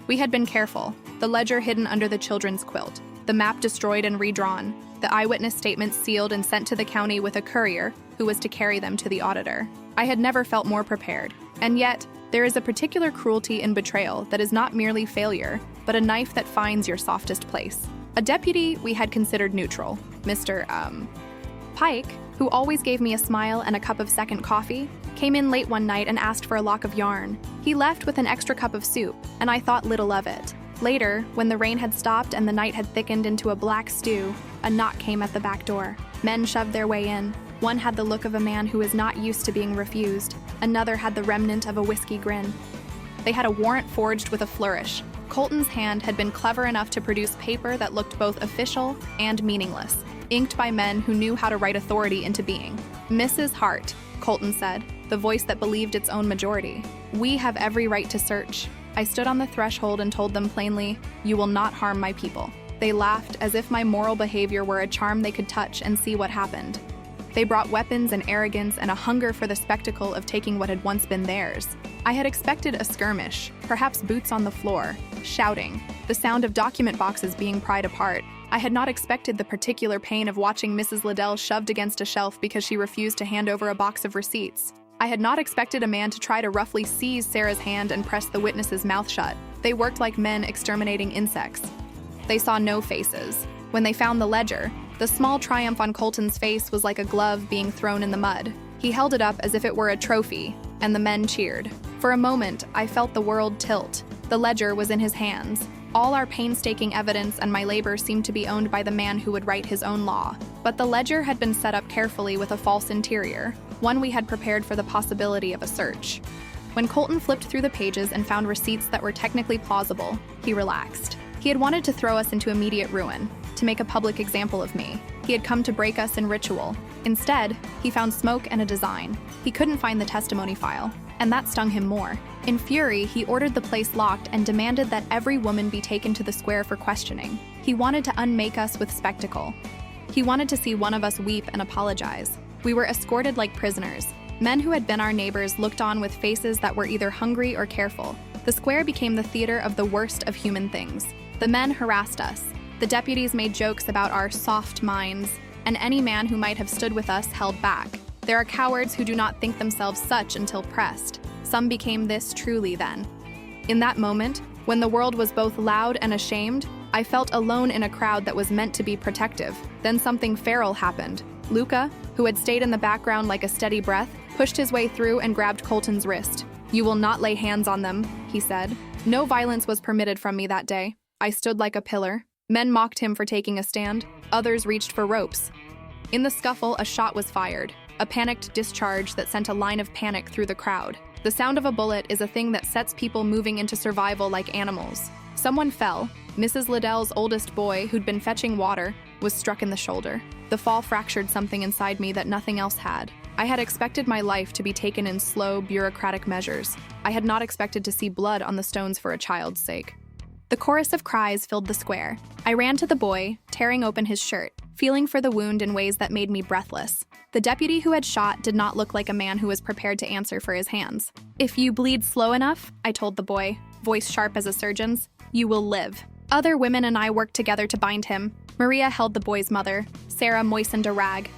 We had been careful, the ledger hidden under the children's quilt, the map destroyed and redrawn, the eyewitness statements sealed and sent to the county with a courier who was to carry them to the auditor. I had never felt more prepared. And yet, there is a particular cruelty in betrayal that is not merely failure, but a knife that finds your softest place. A deputy we had considered neutral, Mr. Pike, who always gave me a smile and a cup of second coffee, came in late one night and asked for a lock of yarn. He left with an extra cup of soup, and I thought little of it. Later, when the rain had stopped and the night had thickened into a black stew, a knock came at the back door. Men shoved their way in. One had the look of a man who is not used to being refused. Another had the remnant of a whiskey grin. They had a warrant forged with a flourish. Colton's hand had been clever enough to produce paper that looked both official and meaningless, inked by men who knew how to write authority into being. "Mrs. Hart," Colton said, the voice that believed its own majority. "We have every right to search." I stood on the threshold and told them plainly, "You will not harm my people." They laughed as if my moral behavior were a charm they could touch and see what happened. They brought weapons and arrogance and a hunger for the spectacle of taking what had once been theirs. I had expected a skirmish, perhaps boots on the floor, shouting, the sound of document boxes being pried apart. I had not expected the particular pain of watching Mrs. Liddell shoved against a shelf because she refused to hand over a box of receipts. I had not expected a man to try to roughly seize Sarah's hand and press the witness's mouth shut. They worked like men exterminating insects. They saw no faces. When they found the ledger, the small triumph on Colton's face was like a glove being thrown in the mud. He held it up as if it were a trophy, and the men cheered. For a moment, I felt the world tilt. The ledger was in his hands. All our painstaking evidence and my labor seemed to be owned by the man who would write his own law. But the ledger had been set up carefully with a false interior, one we had prepared for the possibility of a search. When Colton flipped through the pages and found receipts that were technically plausible, he relaxed. He had wanted to throw us into immediate ruin, to make a public example of me. He had come to break us in ritual. Instead, he found smoke and a design. He couldn't find the testimony file, and that stung him more. In fury, he ordered the place locked and demanded that every woman be taken to the square for questioning. He wanted to unmake us with spectacle. He wanted to see one of us weep and apologize. We were escorted like prisoners. Men who had been our neighbors looked on with faces that were either hungry or careful. The square became the theater of the worst of human things. The men harassed us. The deputies made jokes about our soft minds, and any man who might have stood with us held back. There are cowards who do not think themselves such until pressed. Some became this truly then. In that moment, when the world was both loud and ashamed, I felt alone in a crowd that was meant to be protective. Then something feral happened. Luca, who had stayed in the background like a steady breath, pushed his way through and grabbed Colton's wrist. "You will not lay hands on them," he said. No violence was permitted from me that day. I stood like a pillar. Men mocked him for taking a stand. Others reached for ropes. In the scuffle, a shot was fired, a panicked discharge that sent a line of panic through the crowd. The sound of a bullet is a thing that sets people moving into survival like animals. Someone fell. Mrs. Liddell's oldest boy, who'd been fetching water, was struck in the shoulder. The fall fractured something inside me that nothing else had. I had expected my life to be taken in slow, bureaucratic measures. I had not expected to see blood on the stones for a child's sake. The chorus of cries filled the square. I ran to the boy, tearing open his shirt, feeling for the wound in ways that made me breathless. The deputy who had shot did not look like a man who was prepared to answer for his hands. "If you bleed slow enough," I told the boy, voice sharp as a surgeon's, "you will live." Other women and I worked together to bind him. Maria held the boy's mother. Sarah moistened a rag.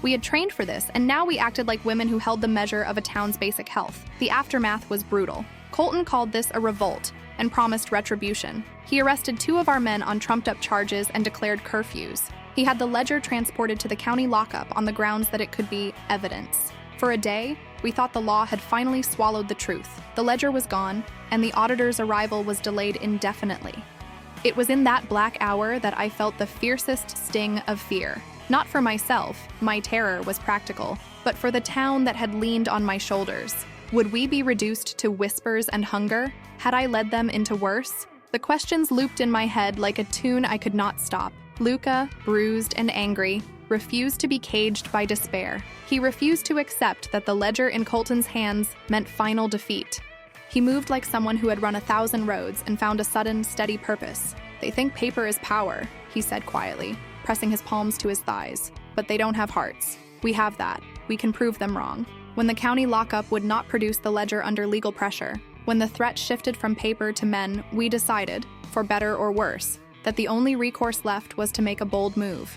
We had trained for this, and now we acted like women who held the measure of a town's basic health. The aftermath was brutal. Colton called this a revolt and promised retribution. He arrested 2 of our men on trumped-up charges and declared curfews. He had the ledger transported to the county lockup on the grounds that it could be evidence. For a day, we thought the law had finally swallowed the truth. The ledger was gone, and the auditor's arrival was delayed indefinitely. It was in that black hour that I felt the fiercest sting of fear. Not for myself, my terror was practical, but for the town that had leaned on my shoulders. Would we be reduced to whispers and hunger? Had I led them into worse? The questions looped in my head like a tune I could not stop. Luca, bruised and angry, refused to be caged by despair. He refused to accept that the ledger in Colton's hands meant final defeat. He moved like someone who had run 1,000 roads and found a sudden, steady purpose. "They think paper is power," he said quietly, pressing his palms to his thighs. "But they don't have hearts. We have that. We can prove them wrong." When the county lockup would not produce the ledger under legal pressure, when the threat shifted from paper to men, we decided, for better or worse, that the only recourse left was to make a bold move.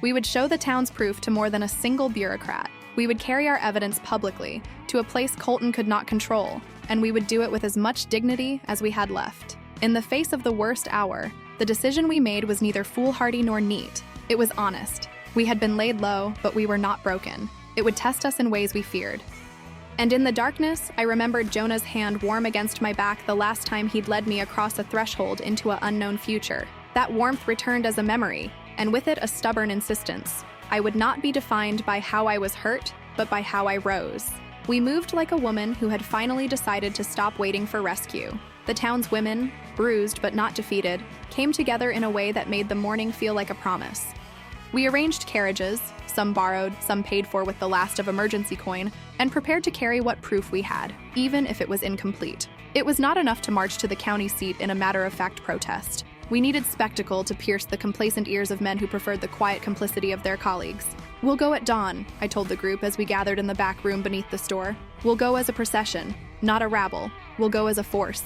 We would show the town's proof to more than a single bureaucrat. We would carry our evidence publicly, to a place Colton could not control, and we would do it with as much dignity as we had left. In the face of the worst hour, the decision we made was neither foolhardy nor neat. It was honest. We had been laid low, but we were not broken. It would test us in ways we feared. And in the darkness, I remembered Jonah's hand warm against my back the last time he'd led me across a threshold into an unknown future. That warmth returned as a memory, and with it a stubborn insistence. I would not be defined by how I was hurt, but by how I rose. We moved like a woman who had finally decided to stop waiting for rescue. The town's women, bruised but not defeated, came together in a way that made the morning feel like a promise. We arranged carriages, some borrowed, some paid for with the last of emergency coin, and prepared to carry what proof we had, even if it was incomplete. It was not enough to march to the county seat in a matter-of-fact protest. We needed spectacle to pierce the complacent ears of men who preferred the quiet complicity of their colleagues. "We'll go at dawn," I told the group as we gathered in the back room beneath the store. "We'll go as a procession, not a rabble. We'll go as a force."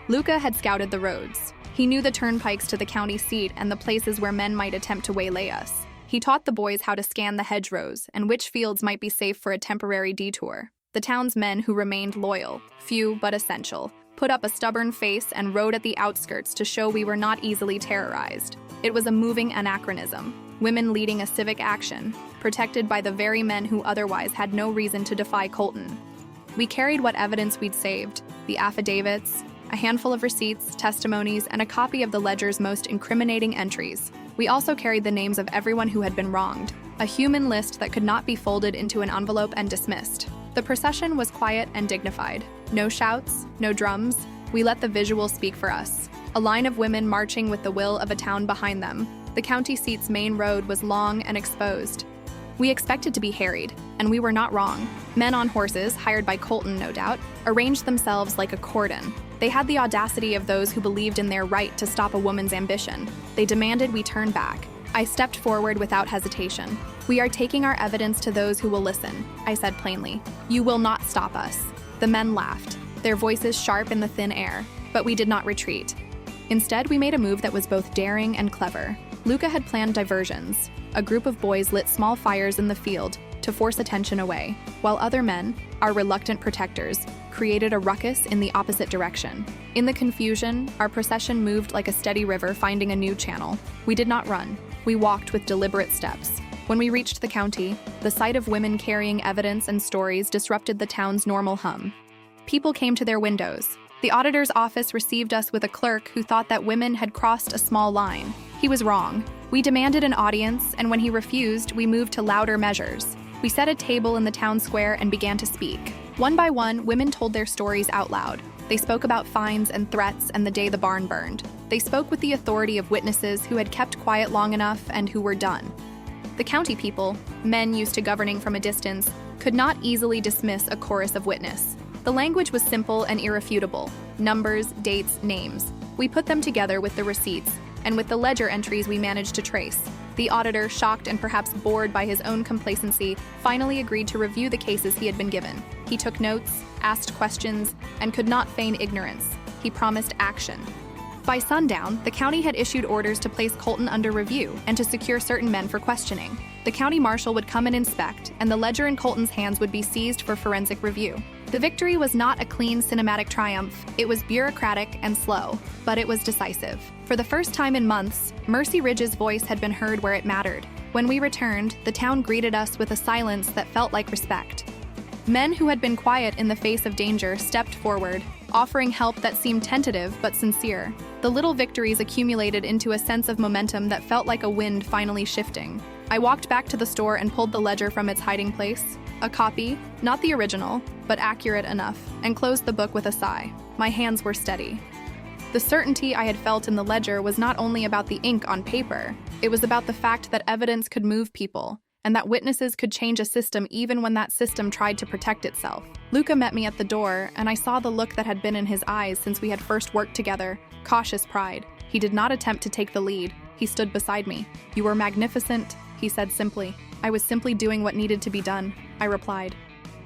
Luca had scouted the roads. He knew the turnpikes to the county seat and the places where men might attempt to waylay us. He taught the boys how to scan the hedgerows and which fields might be safe for a temporary detour. The town's men who remained loyal, few but essential, put up a stubborn face and rode at the outskirts to show we were not easily terrorized. It was a moving anachronism. Women leading a civic action, protected by the very men who otherwise had no reason to defy Colton. We carried what evidence we'd saved, the affidavits, a handful of receipts, testimonies, and a copy of the ledger's most incriminating entries. We also carried the names of everyone who had been wronged, a human list that could not be folded into an envelope and dismissed. The procession was quiet and dignified. No shouts, no drums. We let the visual speak for us. A line of women marching with the will of a town behind them. The county seat's main road was long and exposed. We expected to be harried, and we were not wrong. Men on horses, hired by Colton no doubt, arranged themselves like a cordon. They had the audacity of those who believed in their right to stop a woman's ambition. They demanded we turn back. I stepped forward without hesitation. "We are taking our evidence to those who will listen," I said plainly. "You will not stop us." The men laughed, their voices sharp in the thin air, but we did not retreat. Instead, we made a move that was both daring and clever. Luca had planned diversions. A group of boys lit small fires in the field to force attention away, while other men, our reluctant protectors, created a ruckus in the opposite direction. In the confusion, our procession moved like a steady river finding a new channel. We did not run. We walked with deliberate steps. When we reached the county, the sight of women carrying evidence and stories disrupted the town's normal hum. People came to their windows. The auditor's office received us with a clerk who thought that women had crossed a small line. He was wrong. We demanded an audience, and when he refused, we moved to louder measures. We set a table in the town square and began to speak. One by one, women told their stories out loud. They spoke about fines and threats and the day the barn burned. They spoke with the authority of witnesses who had kept quiet long enough and who were done. The county people, men used to governing from a distance, could not easily dismiss a chorus of witness. The language was simple and irrefutable. Numbers, dates, names. We put them together with the receipts, and with the ledger entries we managed to trace. The auditor, shocked and perhaps bored by his own complacency, finally agreed to review the cases he had been given. He took notes, asked questions, and could not feign ignorance. He promised action. By sundown, the county had issued orders to place Colton under review and to secure certain men for questioning. The county marshal would come and inspect, and the ledger in Colton's hands would be seized for forensic review. The victory was not a clean cinematic triumph. It was bureaucratic and slow, but it was decisive. For the first time in months, Mercy Ridge's voice had been heard where it mattered. When we returned, the town greeted us with a silence that felt like respect. Men who had been quiet in the face of danger stepped forward, offering help that seemed tentative but sincere. The little victories accumulated into a sense of momentum that felt like a wind finally shifting. I walked back to the store and pulled the ledger from its hiding place, a copy, not the original, but accurate enough, and closed the book with a sigh. My hands were steady. The certainty I had felt in the ledger was not only about the ink on paper, it was about the fact that evidence could move people, and that witnesses could change a system even when that system tried to protect itself. Luca met me at the door, and I saw the look that had been in his eyes since we had first worked together, cautious pride. He did not attempt to take the lead. He stood beside me. "You were magnificent," he said simply. "I was simply doing what needed to be done," I replied.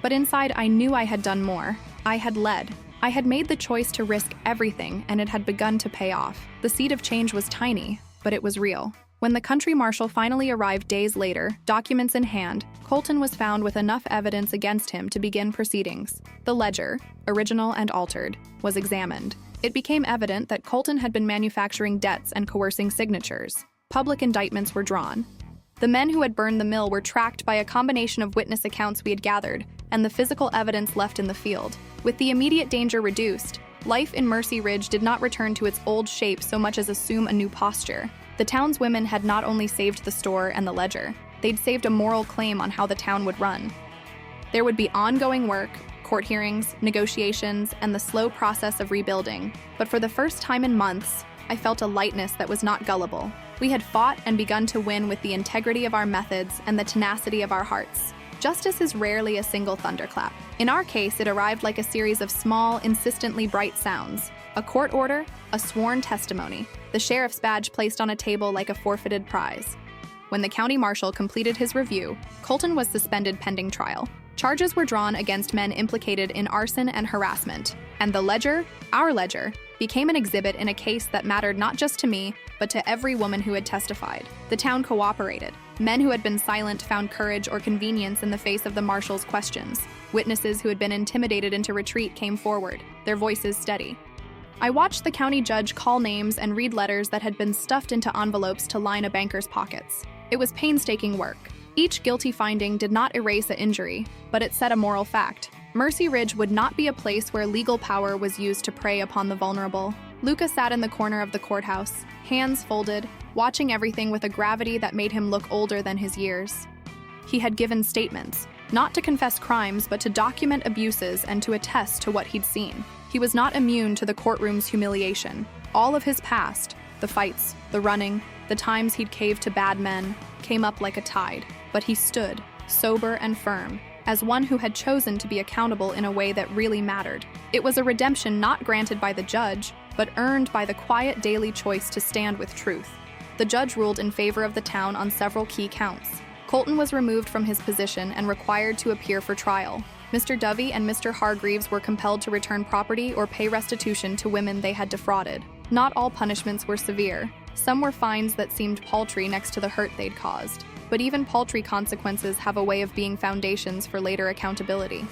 But inside, I knew I had done more. I had led. I had made the choice to risk everything, and it had begun to pay off. The seed of change was tiny, but it was real. When the country marshal finally arrived days later, documents in hand, Colton was found with enough evidence against him to begin proceedings. The ledger, original and altered, was examined. It became evident that Colton had been manufacturing debts and coercing signatures. Public indictments were drawn. The men who had burned the mill were tracked by a combination of witness accounts we had gathered and the physical evidence left in the field. With the immediate danger reduced, life in Mercy Ridge did not return to its old shape so much as assume a new posture. The town's women had not only saved the store and the ledger, they'd saved a moral claim on how the town would run. There would be ongoing work, court hearings, negotiations, and the slow process of rebuilding. But for the first time in months, I felt a lightness that was not gullible. We had fought and begun to win with the integrity of our methods and the tenacity of our hearts. Justice is rarely a single thunderclap. In our case, it arrived like a series of small, insistently bright sounds. A court order, a sworn testimony, the sheriff's badge placed on a table like a forfeited prize. When the county marshal completed his review, Colton was suspended pending trial. Charges were drawn against men implicated in arson and harassment, and the ledger, our ledger, became an exhibit in a case that mattered not just to me, but to every woman who had testified. The town cooperated. Men who had been silent found courage or convenience in the face of the marshal's questions. Witnesses who had been intimidated into retreat came forward, their voices steady. I watched the county judge call names and read letters that had been stuffed into envelopes to line a banker's pockets. It was painstaking work. Each guilty finding did not erase an injury, but it set a moral fact. Mercy Ridge would not be a place where legal power was used to prey upon the vulnerable. Luca sat in the corner of the courthouse, hands folded, watching everything with a gravity that made him look older than his years. He had given statements, not to confess crimes, but to document abuses and to attest to what he'd seen. He was not immune to the courtroom's humiliation. All of his past, the fights, the running, the times he'd caved to bad men, came up like a tide. But he stood, sober and firm, as one who had chosen to be accountable in a way that really mattered. It was a redemption not granted by the judge, but earned by the quiet daily choice to stand with truth. The judge ruled in favor of the town on several key counts. Colton was removed from his position and required to appear for trial. Mr. Dovey and Mr. Hargreaves were compelled to return property or pay restitution to women they had defrauded. Not all punishments were severe. Some were fines that seemed paltry next to the hurt they'd caused. But even paltry consequences have a way of being foundations for later accountability.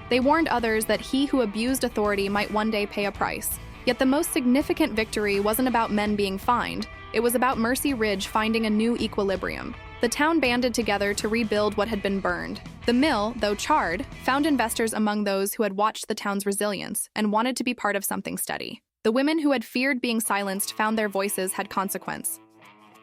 They warned others that he who abused authority might one day pay a price. Yet the most significant victory wasn't about men being fined. It was about Mercy Ridge finding a new equilibrium. The town banded together to rebuild what had been burned. The mill, though charred, found investors among those who had watched the town's resilience and wanted to be part of something steady. The women who had feared being silenced found their voices had consequence.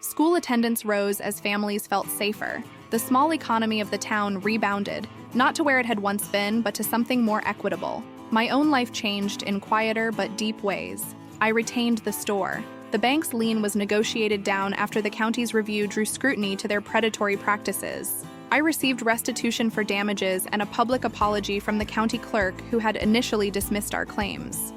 School attendance rose as families felt safer. The small economy of the town rebounded, not to where it had once been, but to something more equitable. My own life changed in quieter but deep ways. I retained the store. The bank's lien was negotiated down after the county's review drew scrutiny to their predatory practices. I received restitution for damages and a public apology from the county clerk who had initially dismissed our claims.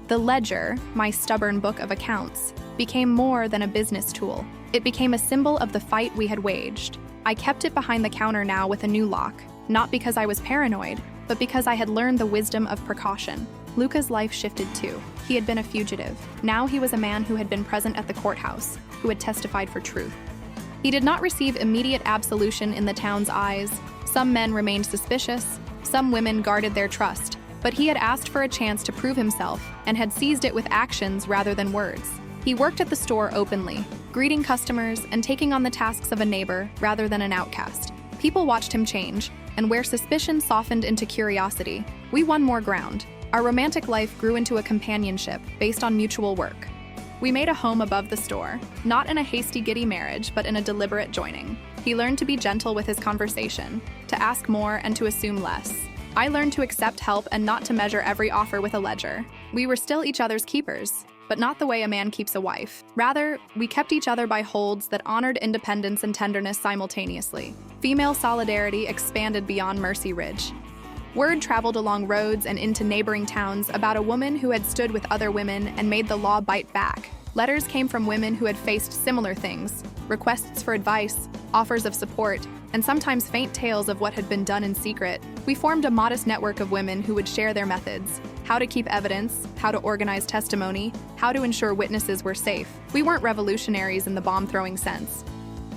The ledger, my stubborn book of accounts, became more than a business tool. It became a symbol of the fight we had waged. I kept it behind the counter now with a new lock, not because I was paranoid, but because I had learned the wisdom of precaution. Luca's life shifted too. He had been a fugitive. Now he was a man who had been present at the courthouse, who had testified for truth. He did not receive immediate absolution in the town's eyes. Some men remained suspicious, some women guarded their trust, but he had asked for a chance to prove himself and had seized it with actions rather than words. He worked at the store openly, greeting customers and taking on the tasks of a neighbor rather than an outcast. People watched him change, and where suspicion softened into curiosity, we won more ground. Our romantic life grew into a companionship based on mutual work. We made a home above the store, not in a hasty, giddy marriage, but in a deliberate joining. He learned to be gentle with his conversation, to ask more and to assume less. I learned to accept help and not to measure every offer with a ledger. We were still each other's keepers, but not the way a man keeps a wife. Rather, we kept each other by holds that honored independence and tenderness simultaneously. Female solidarity expanded beyond Mercy Ridge. Word traveled along roads and into neighboring towns about a woman who had stood with other women and made the law bite back. Letters came from women who had faced similar things, requests for advice, offers of support, and sometimes faint tales of what had been done in secret. We formed a modest network of women who would share their methods, how to keep evidence, how to organize testimony, how to ensure witnesses were safe. We weren't revolutionaries in the bomb-throwing sense.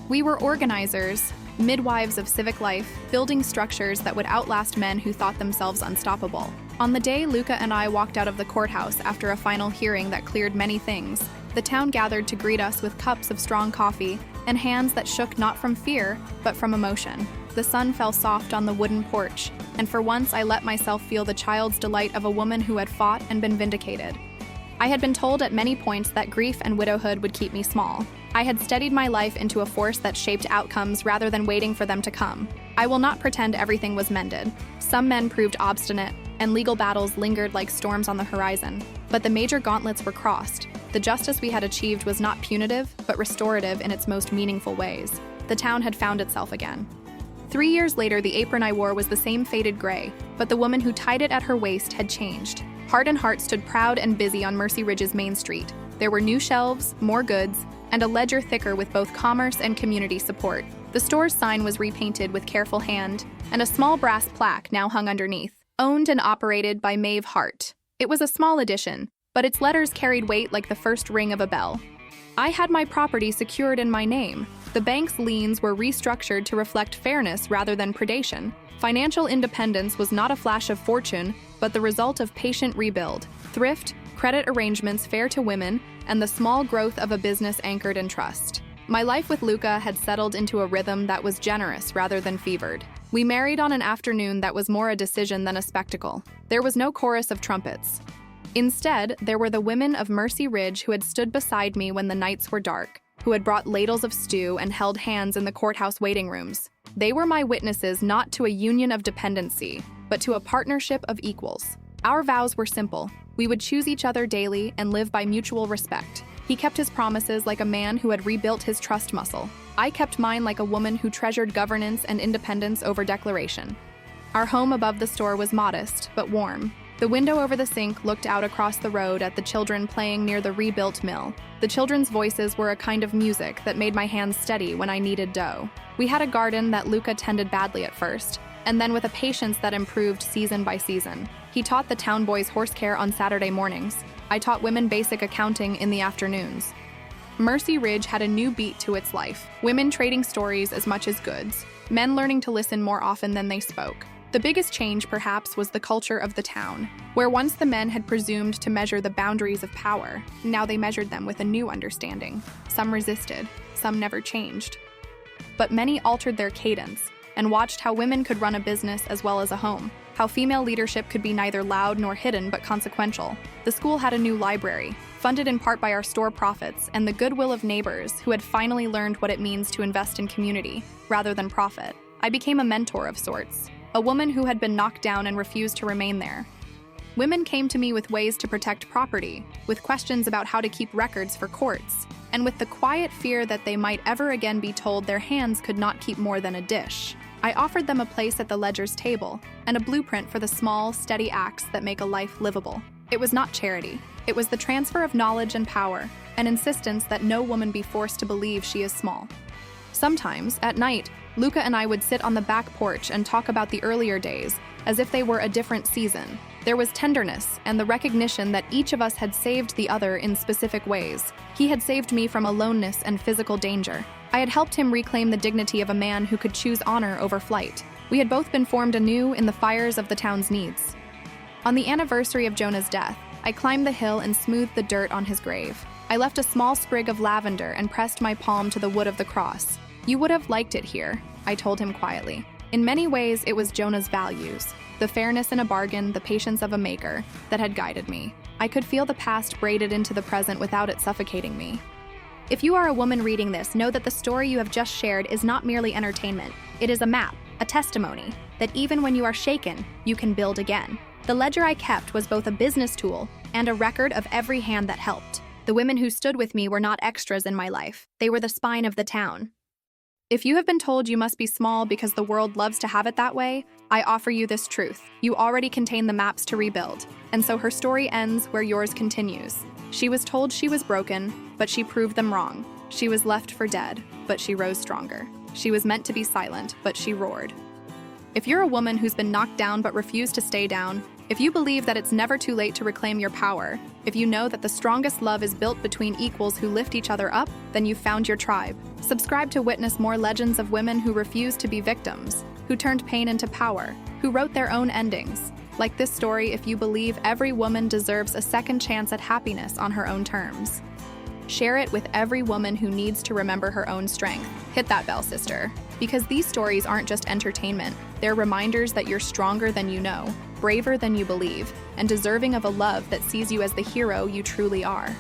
We were organizers, midwives of civic life, building structures that would outlast men who thought themselves unstoppable. On the day Luca and I walked out of the courthouse after a final hearing that cleared many things, the town gathered to greet us with cups of strong coffee and hands that shook not from fear, but from emotion. The sun fell soft on the wooden porch, and for once I let myself feel the child's delight of a woman who had fought and been vindicated. I had been told at many points that grief and widowhood would keep me small. I had steadied my life into a force that shaped outcomes rather than waiting for them to come. I will not pretend everything was mended. Some men proved obstinate, and legal battles lingered like storms on the horizon. But the major gauntlets were crossed. The justice we had achieved was not punitive, but restorative in its most meaningful ways. The town had found itself again. 3 years later, the apron I wore was the same faded gray, but the woman who tied it at her waist had changed. Heart and Heart stood proud and busy on Mercy Ridge's main street. There were new shelves, more goods, and a ledger thicker with both commerce and community support. The store's sign was repainted with careful hand, and a small brass plaque now hung underneath. Owned and operated by Maeve Hart. It was a small addition, but its letters carried weight like the first ring of a bell. I had my property secured in my name. The bank's liens were restructured to reflect fairness rather than predation. Financial independence was not a flash of fortune, but the result of patient rebuild, thrift, credit arrangements fair to women, and the small growth of a business anchored in trust. My life with Luca had settled into a rhythm that was generous rather than fevered. We married on an afternoon that was more a decision than a spectacle. There was no chorus of trumpets. Instead, there were the women of Mercy Ridge who had stood beside me when the nights were dark, who had brought ladles of stew and held hands in the courthouse waiting rooms. They were my witnesses not to a union of dependency, but to a partnership of equals. Our vows were simple. We would choose each other daily and live by mutual respect. He kept his promises like a man who had rebuilt his trust muscle. I kept mine like a woman who treasured governance and independence over declaration. Our home above the store was modest, but warm. The window over the sink looked out across the road at the children playing near the rebuilt mill. The children's voices were a kind of music that made my hands steady when I kneaded dough. We had a garden that Luca tended badly at first, and then with a patience that improved season by season. He taught the town boys horse care on Saturday mornings. I taught women basic accounting in the afternoons. Mercy Ridge had a new beat to its life. Women trading stories as much as goods. Men learning to listen more often than they spoke. The biggest change, perhaps, was the culture of the town, where once the men had presumed to measure the boundaries of power, now they measured them with a new understanding. Some resisted, some never changed. But many altered their cadence and watched how women could run a business as well as a home, how female leadership could be neither loud nor hidden but consequential. The school had a new library, funded in part by our store profits and the goodwill of neighbors who had finally learned what it means to invest in community rather than profit. I became a mentor of sorts, a woman who had been knocked down and refused to remain there. Women came to me with ways to protect property, with questions about how to keep records for courts, and with the quiet fear that they might ever again be told their hands could not keep more than a dish. I offered them a place at the ledger's table and a blueprint for the small, steady acts that make a life livable. It was not charity. It was the transfer of knowledge and power, an insistence that no woman be forced to believe she is small. Sometimes, at night, Luca and I would sit on the back porch and talk about the earlier days, as if they were a different season. There was tenderness and the recognition that each of us had saved the other in specific ways. He had saved me from aloneness and physical danger. I had helped him reclaim the dignity of a man who could choose honor over flight. We had both been formed anew in the fires of the town's needs. On the anniversary of Jonah's death, I climbed the hill and smoothed the dirt on his grave. I left a small sprig of lavender and pressed my palm to the wood of the cross. "You would have liked it here," I told him quietly. In many ways, it was Jonah's values, the fairness in a bargain, the patience of a maker, that had guided me. I could feel the past braided into the present without it suffocating me. If you are a woman reading this, know that the story you have just shared is not merely entertainment. It is a map, a testimony, that even when you are shaken, you can build again. The ledger I kept was both a business tool and a record of every hand that helped. The women who stood with me were not extras in my life. They were the spine of the town. If you have been told you must be small because the world loves to have it that way, I offer you this truth. You already contain the maps to rebuild, and so her story ends where yours continues. She was told she was broken, but she proved them wrong. She was left for dead, but she rose stronger. She was meant to be silent, but she roared. If you're a woman who's been knocked down but refused to stay down, if you believe that it's never too late to reclaim your power, if you know that the strongest love is built between equals who lift each other up, then you've found your tribe. Subscribe to witness more legends of women who refused to be victims, who turned pain into power, who wrote their own endings. Like this story, if you believe every woman deserves a second chance at happiness on her own terms. Share it with every woman who needs to remember her own strength. Hit that bell, sister. Because these stories aren't just entertainment, they're reminders that you're stronger than you know, braver than you believe, and deserving of a love that sees you as the hero you truly are.